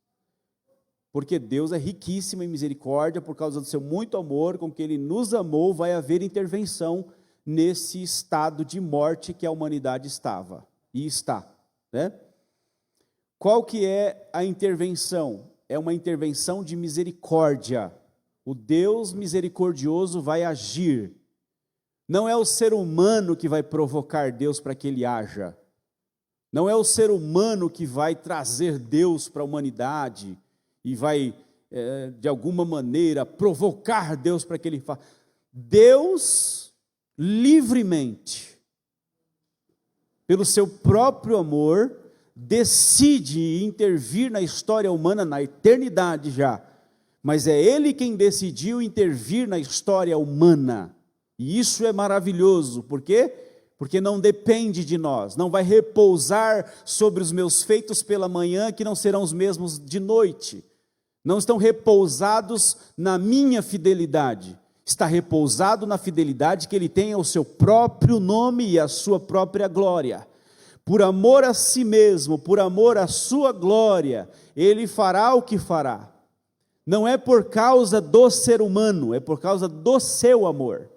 Porque Deus é riquíssimo em misericórdia, por causa do seu muito amor com que Ele nos amou, vai haver intervenção nesse estado de morte que a humanidade estava e está, né? Qual que é a intervenção? É uma intervenção de misericórdia. O Deus misericordioso vai agir. Não é o ser humano que vai provocar Deus para que ele haja. Não é o ser humano que vai trazer Deus para a humanidade e vai, de alguma maneira, provocar Deus para que ele faça. Deus, livremente, pelo seu próprio amor, decide intervir na história humana, na eternidade já. Mas é Ele quem decidiu intervir na história humana. E isso é maravilhoso. Por quê? Porque não depende de nós. Não vai repousar sobre os meus feitos pela manhã, que não serão os mesmos de noite. Não estão repousados na minha fidelidade. Está repousado na fidelidade que Ele tem ao seu próprio nome e à sua própria glória. Por amor a si mesmo, por amor à sua glória, Ele fará o que fará. Não é por causa do ser humano, é por causa do seu amor,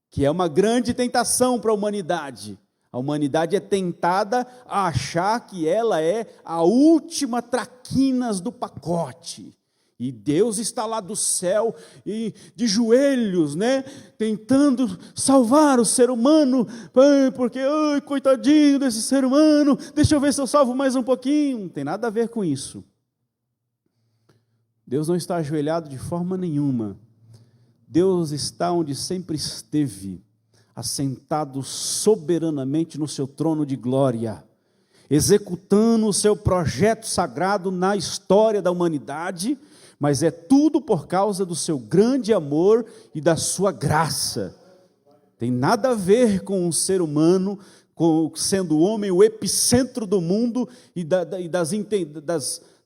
que é uma grande tentação para a humanidade. A humanidade é tentada a achar que ela é a última traquinas do pacote. E Deus está lá do céu, e de joelhos, né, tentando salvar o ser humano, porque, coitadinho desse ser humano, deixa eu ver se eu salvo mais um pouquinho. Não tem nada a ver com isso. Deus não está ajoelhado de forma nenhuma. Deus está onde sempre esteve, assentado soberanamente no seu trono de glória, executando o seu projeto sagrado na história da humanidade, mas é tudo por causa do seu grande amor e da sua graça. Tem nada a ver com o ser humano, sendo o homem o epicentro do mundo e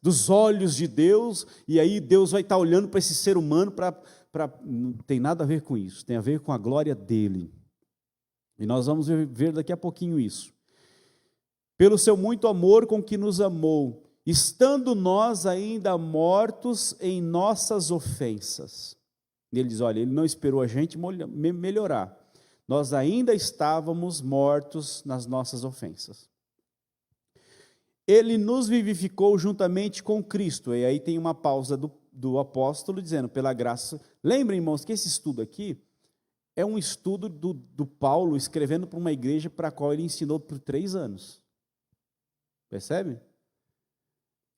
dos olhos de Deus, e aí Deus vai estar olhando para esse ser humano, não tem nada a ver com isso, tem a ver com a glória dele. E nós vamos ver daqui a pouquinho isso. Pelo seu muito amor com que nos amou, estando nós ainda mortos em nossas ofensas. Ele diz, olha, Ele não esperou a gente melhorar. Nós ainda estávamos mortos nas nossas ofensas. Ele nos vivificou juntamente com Cristo. E aí tem uma pausa do apóstolo dizendo, pela graça. Lembrem, irmãos, que esse estudo aqui é um estudo do Paulo escrevendo para uma igreja para a qual ele ensinou por 3 anos. Percebe?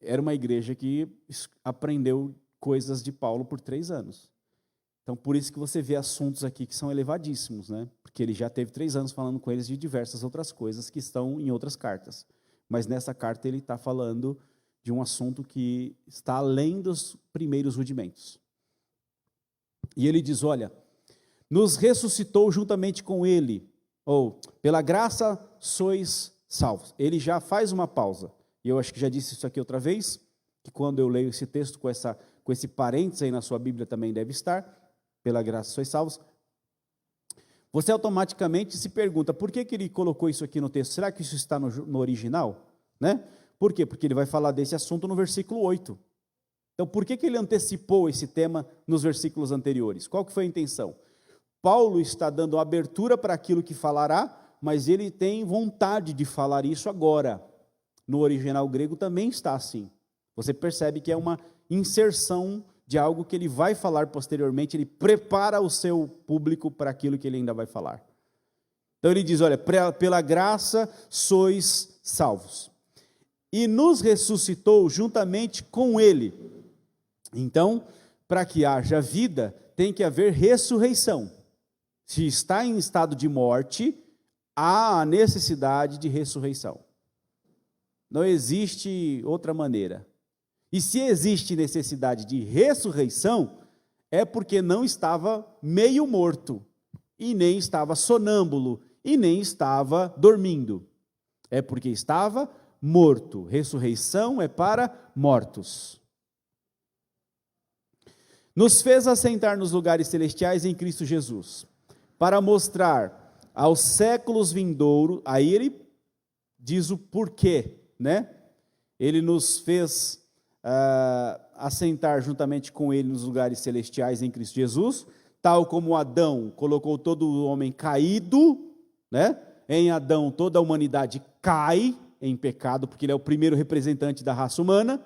Era uma igreja que aprendeu coisas de Paulo por 3 anos. Então, por isso que você vê assuntos aqui que são elevadíssimos, né? Porque ele já teve 3 anos falando com eles de diversas outras coisas que estão em outras cartas. Mas nessa carta ele está falando de um assunto que está além dos primeiros rudimentos. E ele diz, olha, nos ressuscitou juntamente com ele, ou pela graça sois salvos. Ele já faz uma pausa. E eu acho que já disse isso aqui outra vez, que quando eu leio esse texto com esse parênteses aí na sua Bíblia também deve estar, pela graça sois salvos, você automaticamente se pergunta, por que ele colocou isso aqui no texto? Será que isso está no original? Né? Por quê? Porque ele vai falar desse assunto no versículo 8. Então, por que ele antecipou esse tema nos versículos anteriores? Qual que foi a intenção? Paulo está dando abertura para aquilo que falará, mas ele tem vontade de falar isso agora. No original grego também está assim. Você percebe que é uma inserção de algo que ele vai falar posteriormente, ele prepara o seu público para aquilo que ele ainda vai falar. Então ele diz, olha, pela graça sois salvos. E nos ressuscitou juntamente com ele. Então, para que haja vida, tem que haver ressurreição. Se está em estado de morte, há a necessidade de ressurreição. Não existe outra maneira. E se existe necessidade de ressurreição, é porque não estava meio morto, e nem estava sonâmbulo, e nem estava dormindo. É porque estava morto. Ressurreição é para mortos. Nos fez assentar nos lugares celestiais em Cristo Jesus, para mostrar aos séculos vindouros, aí ele diz o porquê, né? Ele nos fez assentar juntamente com ele nos lugares celestiais em Cristo Jesus, tal como Adão colocou todo o homem caído, né? Em Adão toda a humanidade cai em pecado, porque ele é o primeiro representante da raça humana.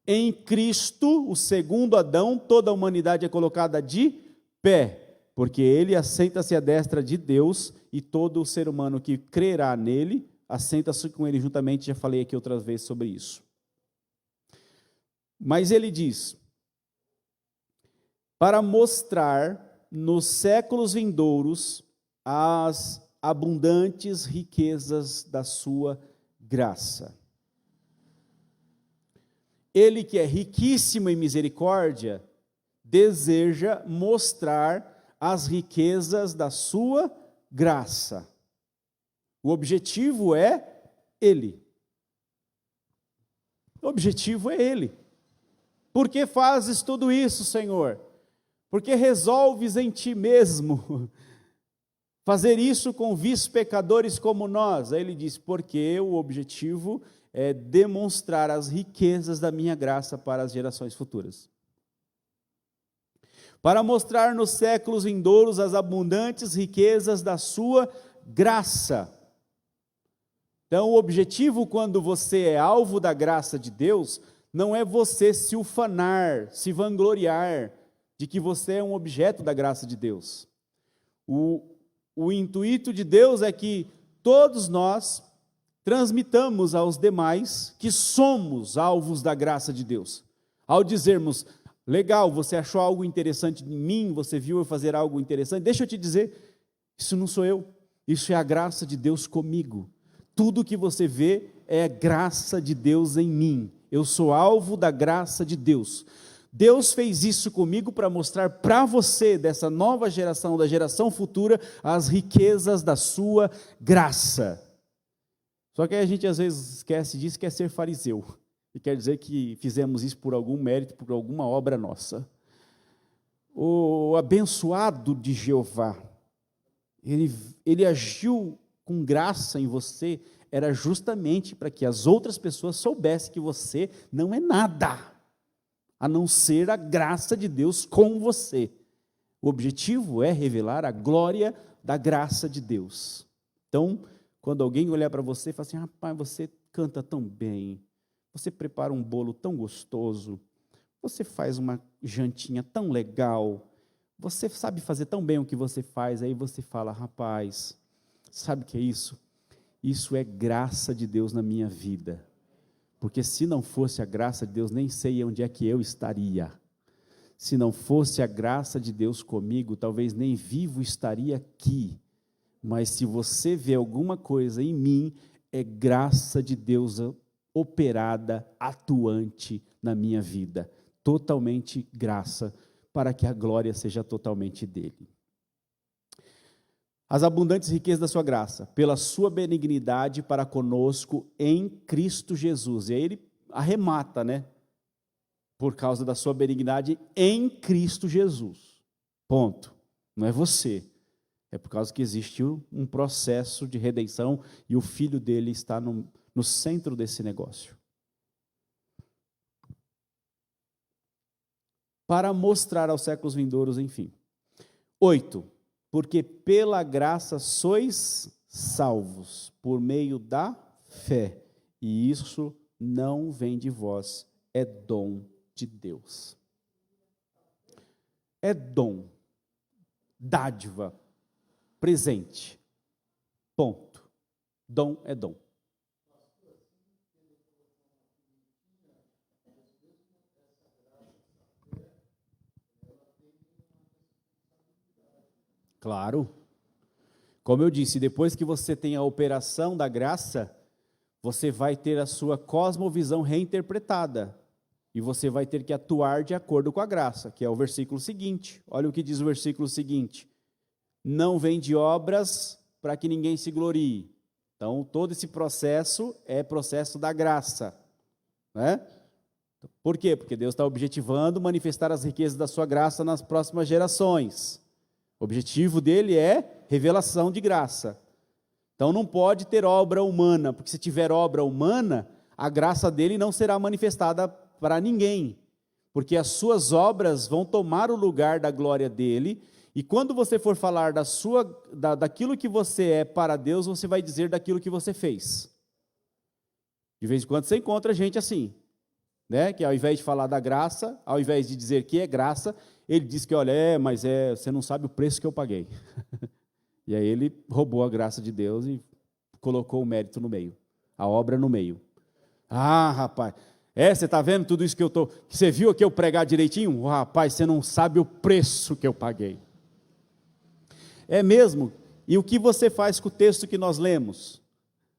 Em Cristo, o segundo Adão, toda a humanidade é colocada de pé, porque ele assenta-se à destra de Deus, e todo o ser humano que crerá nele, assenta-se com ele juntamente, já falei aqui outras vezes sobre isso. Mas ele diz, para mostrar nos séculos vindouros as abundantes riquezas da sua graça. Ele que é riquíssimo em misericórdia, deseja mostrar as riquezas da sua graça. O objetivo é ele. O objetivo é ele. Por que fazes tudo isso, Senhor? Porque resolves em ti mesmo fazer isso com vis pecadores como nós. Aí ele diz, porque o objetivo é demonstrar as riquezas da minha graça para as gerações futuras. Para mostrar nos séculos vindouros as abundantes riquezas da sua graça. Então, o objetivo quando você é alvo da graça de Deus, não é você se ufanar, se vangloriar de que você é um objeto da graça de Deus. O intuito de Deus é que todos nós transmitamos aos demais que somos alvos da graça de Deus. Ao dizermos, legal, você achou algo interessante em mim, você viu eu fazer algo interessante, deixa eu te dizer, isso não sou eu, isso é a graça de Deus comigo. Tudo que você vê é a graça de Deus em mim. Eu sou alvo da graça de Deus. Deus fez isso comigo para mostrar para você, dessa nova geração, da geração futura, as riquezas da sua graça. Só que a gente às vezes esquece disso, quer ser fariseu. E quer dizer que fizemos isso por algum mérito, por alguma obra nossa. O abençoado de Jeová, ele agiu com graça em você, era justamente para que as outras pessoas soubessem que você não é nada, a não ser a graça de Deus com você. O objetivo é revelar a glória da graça de Deus. Então, quando alguém olhar para você e falar assim, rapaz, você canta tão bem, você prepara um bolo tão gostoso, você faz uma jantinha tão legal, Você sabe fazer tão bem o que você faz, aí você fala, rapaz, sabe o que é isso? Isso é graça de Deus na minha vida. Porque se não fosse a graça de Deus, nem sei onde é que eu estaria. Se não fosse a graça de Deus comigo, talvez nem vivo estaria aqui. Mas se você vê alguma coisa em mim, é graça de Deus operada, atuante na minha vida. Totalmente graça, para que a glória seja totalmente dele. As abundantes riquezas da sua graça, pela sua benignidade para conosco em Cristo Jesus. E aí ele arremata, né? Por causa da sua benignidade em Cristo Jesus. Ponto. Não é você. É por causa que existe um processo de redenção e o Filho dele está no centro desse negócio. Para mostrar aos séculos vindouros, enfim. 8. Porque pela graça sois salvos, por meio da fé. E isso não vem de vós, é dom de Deus. É dom, dádiva, presente. Ponto. Dom é dom. Claro. Como eu disse, depois que você tem a operação da graça, você vai ter a sua cosmovisão reinterpretada. E você vai ter que atuar de acordo com a graça, que é o versículo seguinte. Olha o que diz o versículo seguinte. Não vem de obras para que ninguém se glorie. Então, todo esse processo é processo da graça. Né? Por quê? Porque Deus está objetivando manifestar as riquezas da sua graça nas próximas gerações. O objetivo dele é revelação de graça. Então não pode ter obra humana, porque se tiver obra humana, a graça dele não será manifestada para ninguém, porque as suas obras vão tomar o lugar da glória dele, e quando você for falar daquilo que você é para Deus, você vai dizer daquilo que você fez. De vez em quando você encontra gente assim, né? Que ao invés de falar da graça, ao invés de dizer que é graça, ele diz que, olha, mas você não sabe o preço que eu paguei. E aí ele roubou a graça de Deus e colocou o mérito no meio, a obra no meio. Ah, rapaz, você está vendo tudo isso que que você viu aqui eu pregar direitinho? Rapaz, você não sabe o preço que eu paguei. É mesmo? E o que você faz com o texto que nós lemos?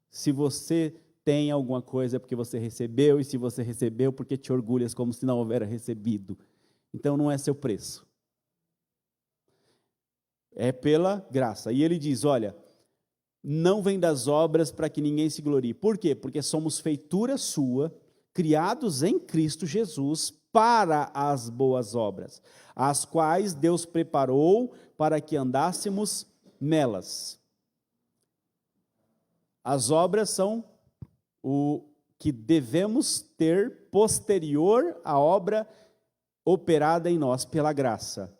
Se você tem alguma coisa é porque você recebeu, e se você recebeu, porque te orgulhas como se não houvera recebido. Então não é seu preço. É pela graça. E ele diz, olha, não vem das obras para que ninguém se glorie. Por quê? Porque somos feitura sua, criados em Cristo Jesus para as boas obras, as quais Deus preparou para que andássemos nelas. As obras são o que devemos ter posterior à obra operada em nós pela graça.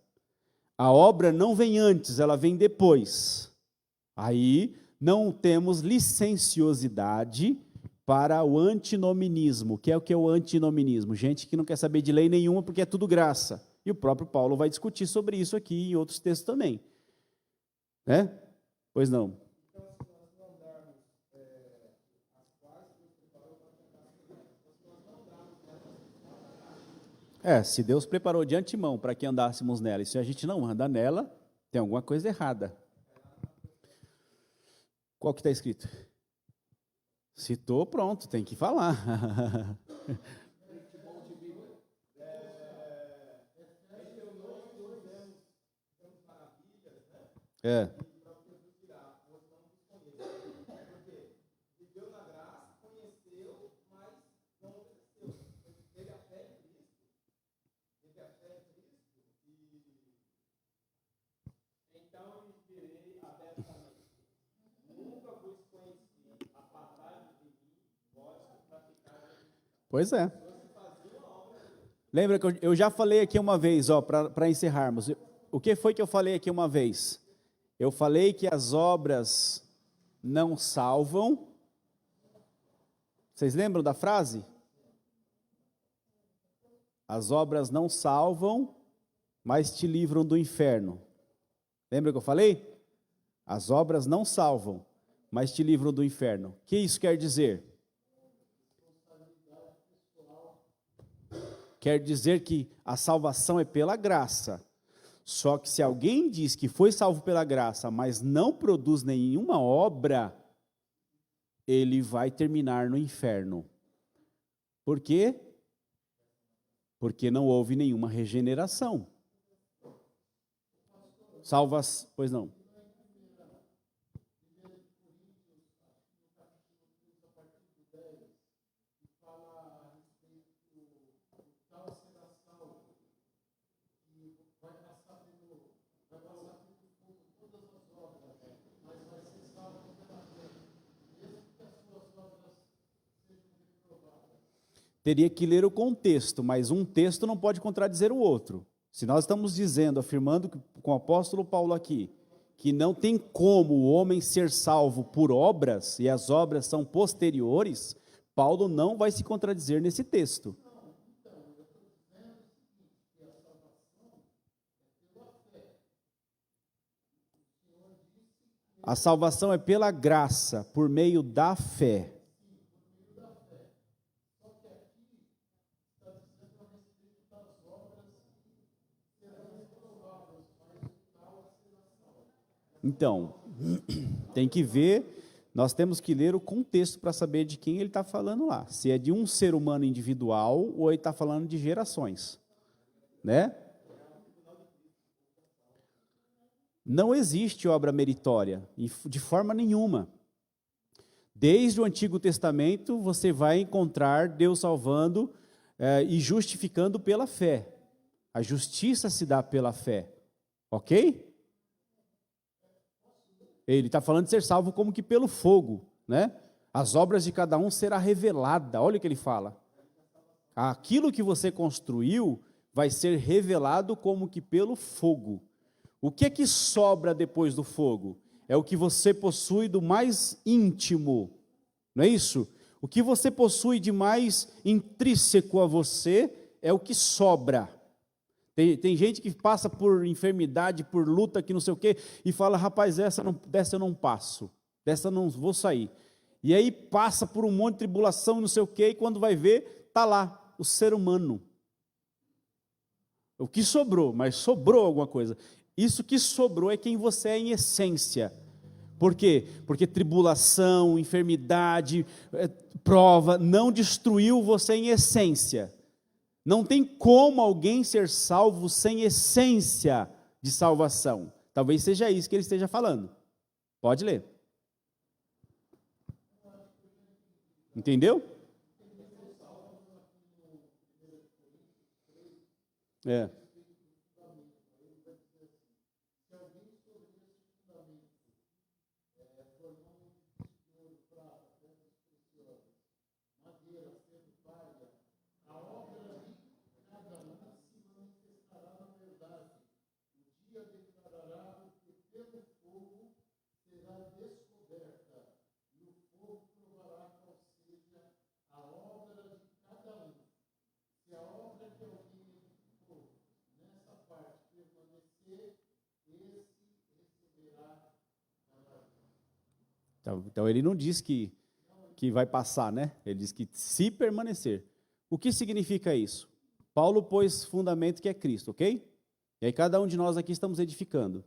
A obra não vem antes, ela vem depois. Aí não temos licenciosidade para o antinominismo. Que é o antinominismo? Gente que não quer saber de lei nenhuma porque é tudo graça. E o próprio Paulo vai discutir sobre isso aqui em outros textos também. Né? Pois não. Se Deus preparou de antemão para que andássemos nela, e se a gente não anda nela, tem alguma coisa errada. Qual que está escrito? Citou, pronto, tem que falar. Pois é. Lembra que eu já falei aqui uma vez, para encerrarmos. O que foi que eu falei aqui uma vez? Eu falei que as obras não salvam. Vocês lembram da frase? As obras não salvam, mas te livram do inferno. Lembra que eu falei? As obras não salvam, mas te livram do inferno. O que isso quer dizer? Quer dizer que a salvação é pela graça. Só que se alguém diz que foi salvo pela graça, mas não produz nenhuma obra, ele vai terminar no inferno. Por quê? Porque não houve nenhuma regeneração. Pois não. Teria que ler o contexto, mas um texto não pode contradizer o outro. Se nós estamos dizendo, afirmando com o apóstolo Paulo aqui, que não tem como o homem ser salvo por obras, e as obras são posteriores, Paulo não vai se contradizer nesse texto. A salvação é pela graça, por meio da fé. Então, tem que ver, nós temos que ler o contexto para saber de quem ele está falando lá. Se é de um ser humano individual ou ele está falando de gerações, né? Não existe obra meritória, de forma nenhuma. Desde o Antigo Testamento, você vai encontrar Deus salvando e justificando pela fé. A justiça se dá pela fé, ok? Ele está falando de ser salvo como que pelo fogo, né? As obras de cada um será revelada. Olha o que ele fala. Aquilo que você construiu vai ser revelado como que pelo fogo. O que é que sobra depois do fogo? É o que você possui do mais íntimo, não é isso? O que você possui de mais intrínseco a você é o que sobra. Tem gente que passa por enfermidade, por luta, que não sei o quê, e fala, rapaz, dessa eu não passo, dessa eu não vou sair. E aí passa por um monte de tribulação, não sei o quê, e quando vai ver, está lá, o ser humano. O que sobrou, mas sobrou alguma coisa. Isso que sobrou é quem você é em essência. Por quê? Porque tribulação, enfermidade, prova, não destruiu você em essência. Não tem como alguém ser salvo sem essência de salvação. Talvez seja isso que ele esteja falando. Pode ler. Entendeu? É. Então ele não diz que vai passar, né? Ele diz que se permanecer. O que significa isso? Paulo pôs fundamento que é Cristo, ok? E aí cada um de nós aqui estamos edificando.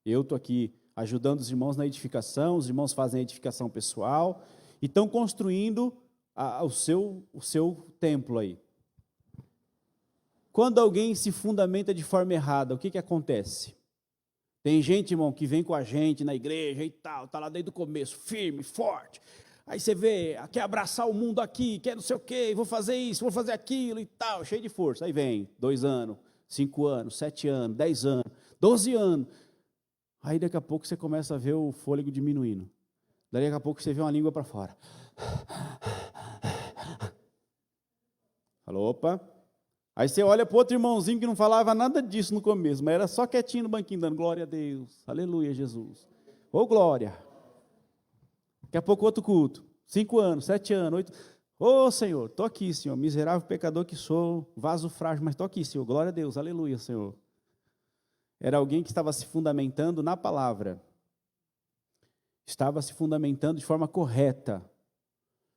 Eu estou aqui ajudando os irmãos na edificação, os irmãos fazem a edificação pessoal e estão construindo o seu templo aí. Quando alguém se fundamenta de forma errada, o que acontece? Tem gente, irmão, que vem com a gente na igreja e tal, está lá desde o começo, firme, forte. Aí você vê, quer abraçar o mundo aqui, quer não sei o quê, vou fazer isso, vou fazer aquilo e tal, cheio de força. Aí vem 2 anos, 5 anos, 7 anos, 10 anos, 12 anos. Aí daqui a pouco você começa a ver o fôlego diminuindo. Daqui a pouco você vê uma língua para fora. Falou, opa. Aí você olha para o outro irmãozinho que não falava nada disso no começo, mas era só quietinho no banquinho, dando glória a Deus, aleluia, Jesus. Ô, glória. Daqui a pouco outro culto, 5 anos, 7 anos, 8. Ô, Senhor, estou aqui, Senhor, miserável pecador que sou, vaso frágil, mas estou aqui, Senhor, glória a Deus, aleluia, Senhor. era alguém que estava se fundamentando na palavra. Estava se fundamentando de forma correta.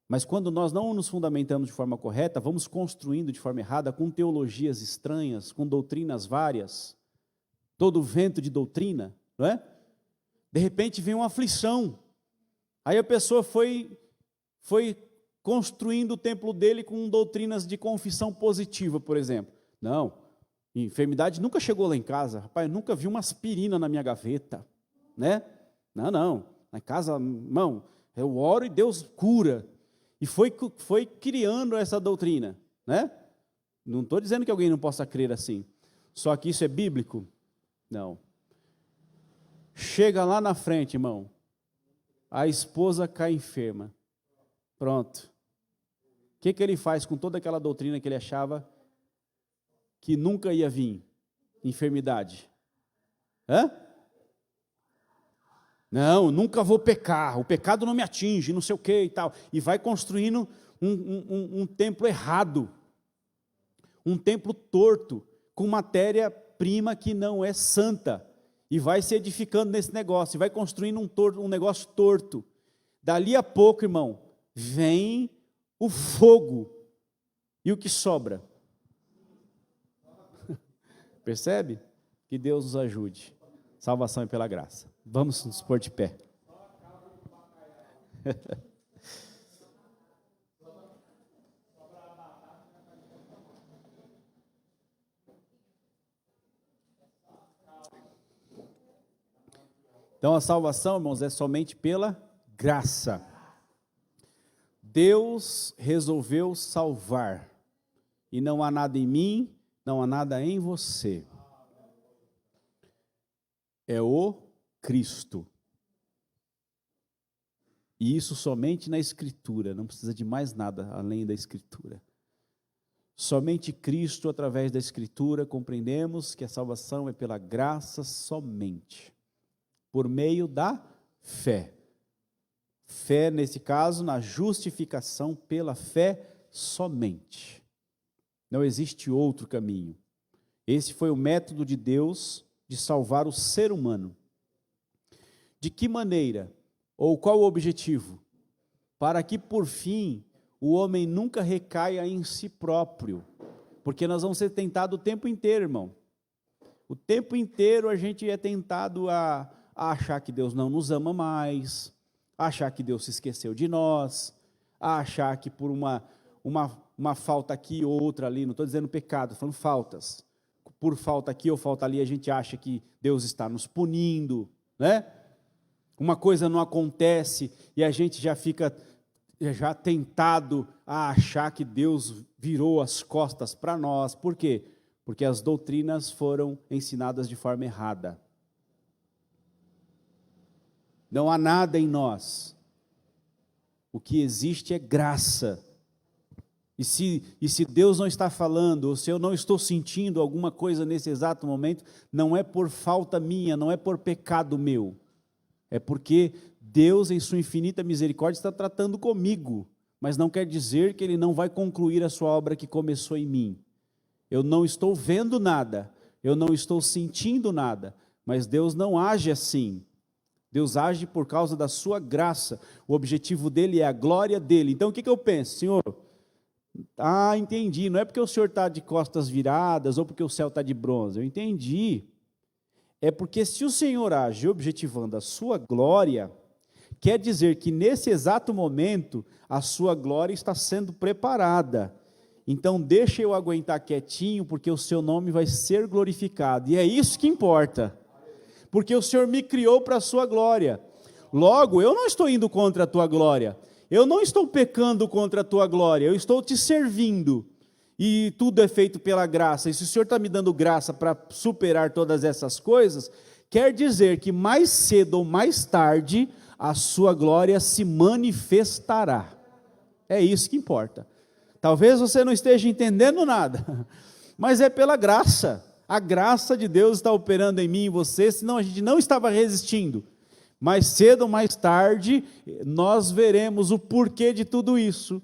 Mas quando nós não nos fundamentamos de forma correta, vamos construindo de forma errada, com teologias estranhas, com doutrinas várias, todo vento de doutrina, não é? De repente vem uma aflição. Aí a pessoa foi construindo o templo dele com doutrinas de confissão positiva, por exemplo. Não, enfermidade nunca chegou lá em casa. Rapaz, nunca vi uma aspirina na minha gaveta, né? Não, na casa, irmão, eu oro e Deus cura. E foi criando essa doutrina, né? Não estou dizendo que alguém não possa crer assim. Só que isso é bíblico? Não. Chega lá na frente, irmão, a esposa cai enferma. Pronto. O que ele faz com toda aquela doutrina que ele achava que nunca ia vir? Enfermidade. Hã? Não, nunca vou pecar, o pecado não me atinge, não sei o que e tal. E vai construindo um templo errado, um templo torto, com matéria-prima que não é santa. E vai se edificando nesse negócio, e vai construindo um negócio torto. Dali a pouco, irmão, vem o fogo. E o que sobra? Percebe? Que Deus nos ajude. Salvação é pela graça. Vamos nos pôr de pé. Então a salvação, irmãos, é somente pela graça. Deus resolveu salvar. E não há nada em mim, não há nada em você. É o Cristo. E isso somente na Escritura, não precisa de mais nada além da Escritura. Somente Cristo, através da Escritura, compreendemos que a salvação é pela graça somente, por meio da fé. Fé, nesse caso, na justificação pela fé somente. Não existe outro caminho. Esse foi o método de Deus de salvar o ser humano. De que maneira? Ou qual o objetivo? Para que, por fim, o homem nunca recaia em si próprio. Porque nós vamos ser tentados o tempo inteiro, irmão. O tempo inteiro a gente é tentado a achar que Deus não nos ama mais, a achar que Deus se esqueceu de nós, a achar que por uma falta aqui ou outra ali, não estou dizendo pecado, estou falando faltas. Por falta aqui ou falta ali, a gente acha que Deus está nos punindo, né? Uma coisa não acontece e a gente já fica tentado a achar que Deus virou as costas para nós. Por quê? Porque as doutrinas foram ensinadas de forma errada. Não há nada em nós. O que existe é graça. E se Deus não está falando, ou se eu não estou sentindo alguma coisa nesse exato momento, não é por falta minha, não é por pecado meu. É porque Deus, em sua infinita misericórdia, está tratando comigo. Mas não quer dizer que Ele não vai concluir a sua obra que começou em mim. Eu não estou vendo nada, eu não estou sentindo nada, mas Deus não age assim. Deus age por causa da sua graça. O objetivo dele é a glória dele. Então o que eu penso? Senhor, entendi, não é porque o Senhor está de costas viradas ou porque o céu está de bronze, eu entendi. É porque se o Senhor age objetivando a sua glória, quer dizer que nesse exato momento a sua glória está sendo preparada. Então deixa eu aguentar quietinho, porque o seu nome vai ser glorificado. E é isso que importa. Porque o Senhor me criou para a sua glória. Logo, eu não estou indo contra a tua glória. Eu não estou pecando contra a tua glória. Eu estou te servindo. E tudo é feito pela graça. E se o Senhor está me dando graça para superar todas essas coisas, quer dizer que mais cedo ou mais tarde a sua glória se manifestará. É isso que importa. Talvez você não esteja entendendo nada, mas é pela graça. A graça de Deus está operando em mim e em você, senão a gente não estava resistindo. Mais cedo ou mais tarde, nós veremos o porquê de tudo isso.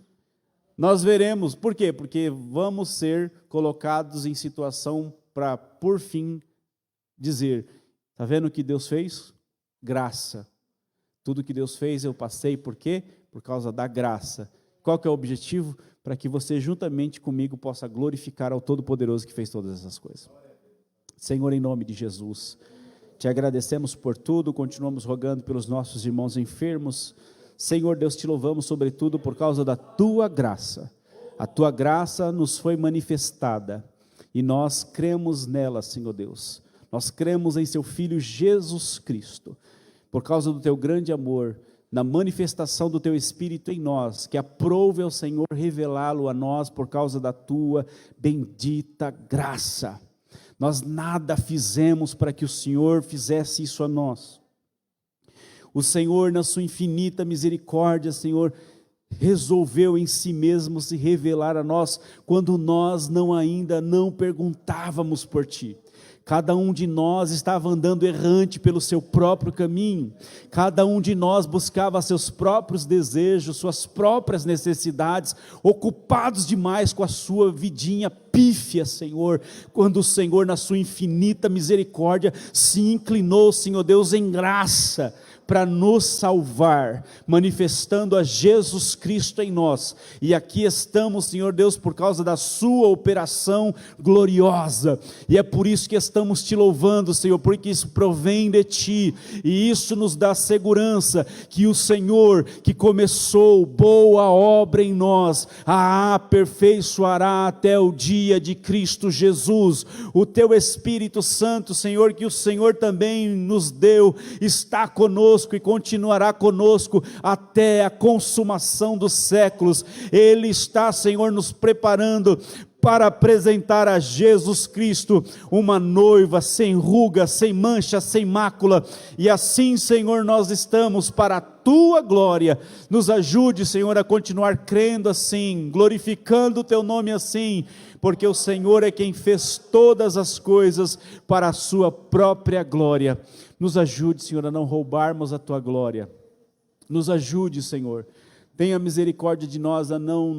Nós veremos, por quê? Porque vamos ser colocados em situação para, por fim, dizer: está vendo o que Deus fez? Graça. Tudo que Deus fez eu passei, por quê? Por causa da graça. Qual que é o objetivo? Para que você juntamente comigo possa glorificar ao Todo-Poderoso que fez todas essas coisas. Senhor, em nome de Jesus, te agradecemos por tudo, continuamos rogando pelos nossos irmãos enfermos. Senhor Deus, te louvamos sobretudo por causa da tua graça. A tua graça nos foi manifestada e nós cremos nela, Senhor Deus. Nós cremos em seu Filho Jesus Cristo, por causa do teu grande amor, na manifestação do teu Espírito em nós, que aprouve ao Senhor revelá-lo a nós por causa da tua bendita graça. Nós nada fizemos para que o Senhor fizesse isso a nós. O Senhor, na sua infinita misericórdia, Senhor, resolveu em si mesmo se revelar a nós, quando nós ainda não perguntávamos por ti. Cada um de nós estava andando errante pelo seu próprio caminho, cada um de nós buscava seus próprios desejos, suas próprias necessidades, ocupados demais com a sua vidinha pífia, Senhor, quando o Senhor, na sua infinita misericórdia, se inclinou, Senhor Deus, em graça, para nos salvar, manifestando a Jesus Cristo em nós, e aqui estamos, Senhor Deus, por causa da sua operação gloriosa, e é por isso que estamos te louvando, Senhor, porque isso provém de ti, e isso nos dá segurança, que o Senhor, que começou boa obra em nós, a aperfeiçoará até o dia de Cristo Jesus. O teu Espírito Santo, Senhor, que o Senhor também nos deu, está conosco, e continuará conosco até a consumação dos séculos. Ele está, Senhor, nos preparando para apresentar a Jesus Cristo uma noiva sem ruga, sem mancha, sem mácula, e assim, Senhor, nós estamos para a tua glória. Nos ajude, Senhor, a continuar crendo assim, glorificando o teu nome assim, porque o Senhor é quem fez todas as coisas para a sua própria glória. Nos ajude, Senhor, a não roubarmos a tua glória. Nos ajude, Senhor, tenha misericórdia de nós a não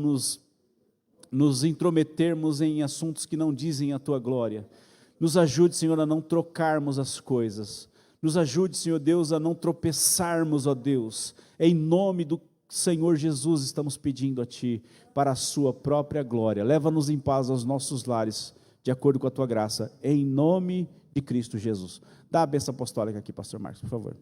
nos intrometermos em assuntos que não dizem a tua glória. Nos ajude, Senhor, a não trocarmos as coisas. Nos ajude, Senhor Deus, a não tropeçarmos, ó Deus. Em nome do Senhor Jesus estamos pedindo a ti, para a sua própria glória. Leva-nos em paz aos nossos lares, de acordo com a tua graça, em nome de Cristo Jesus. Dá a bênção apostólica aqui, pastor Marcos, por favor.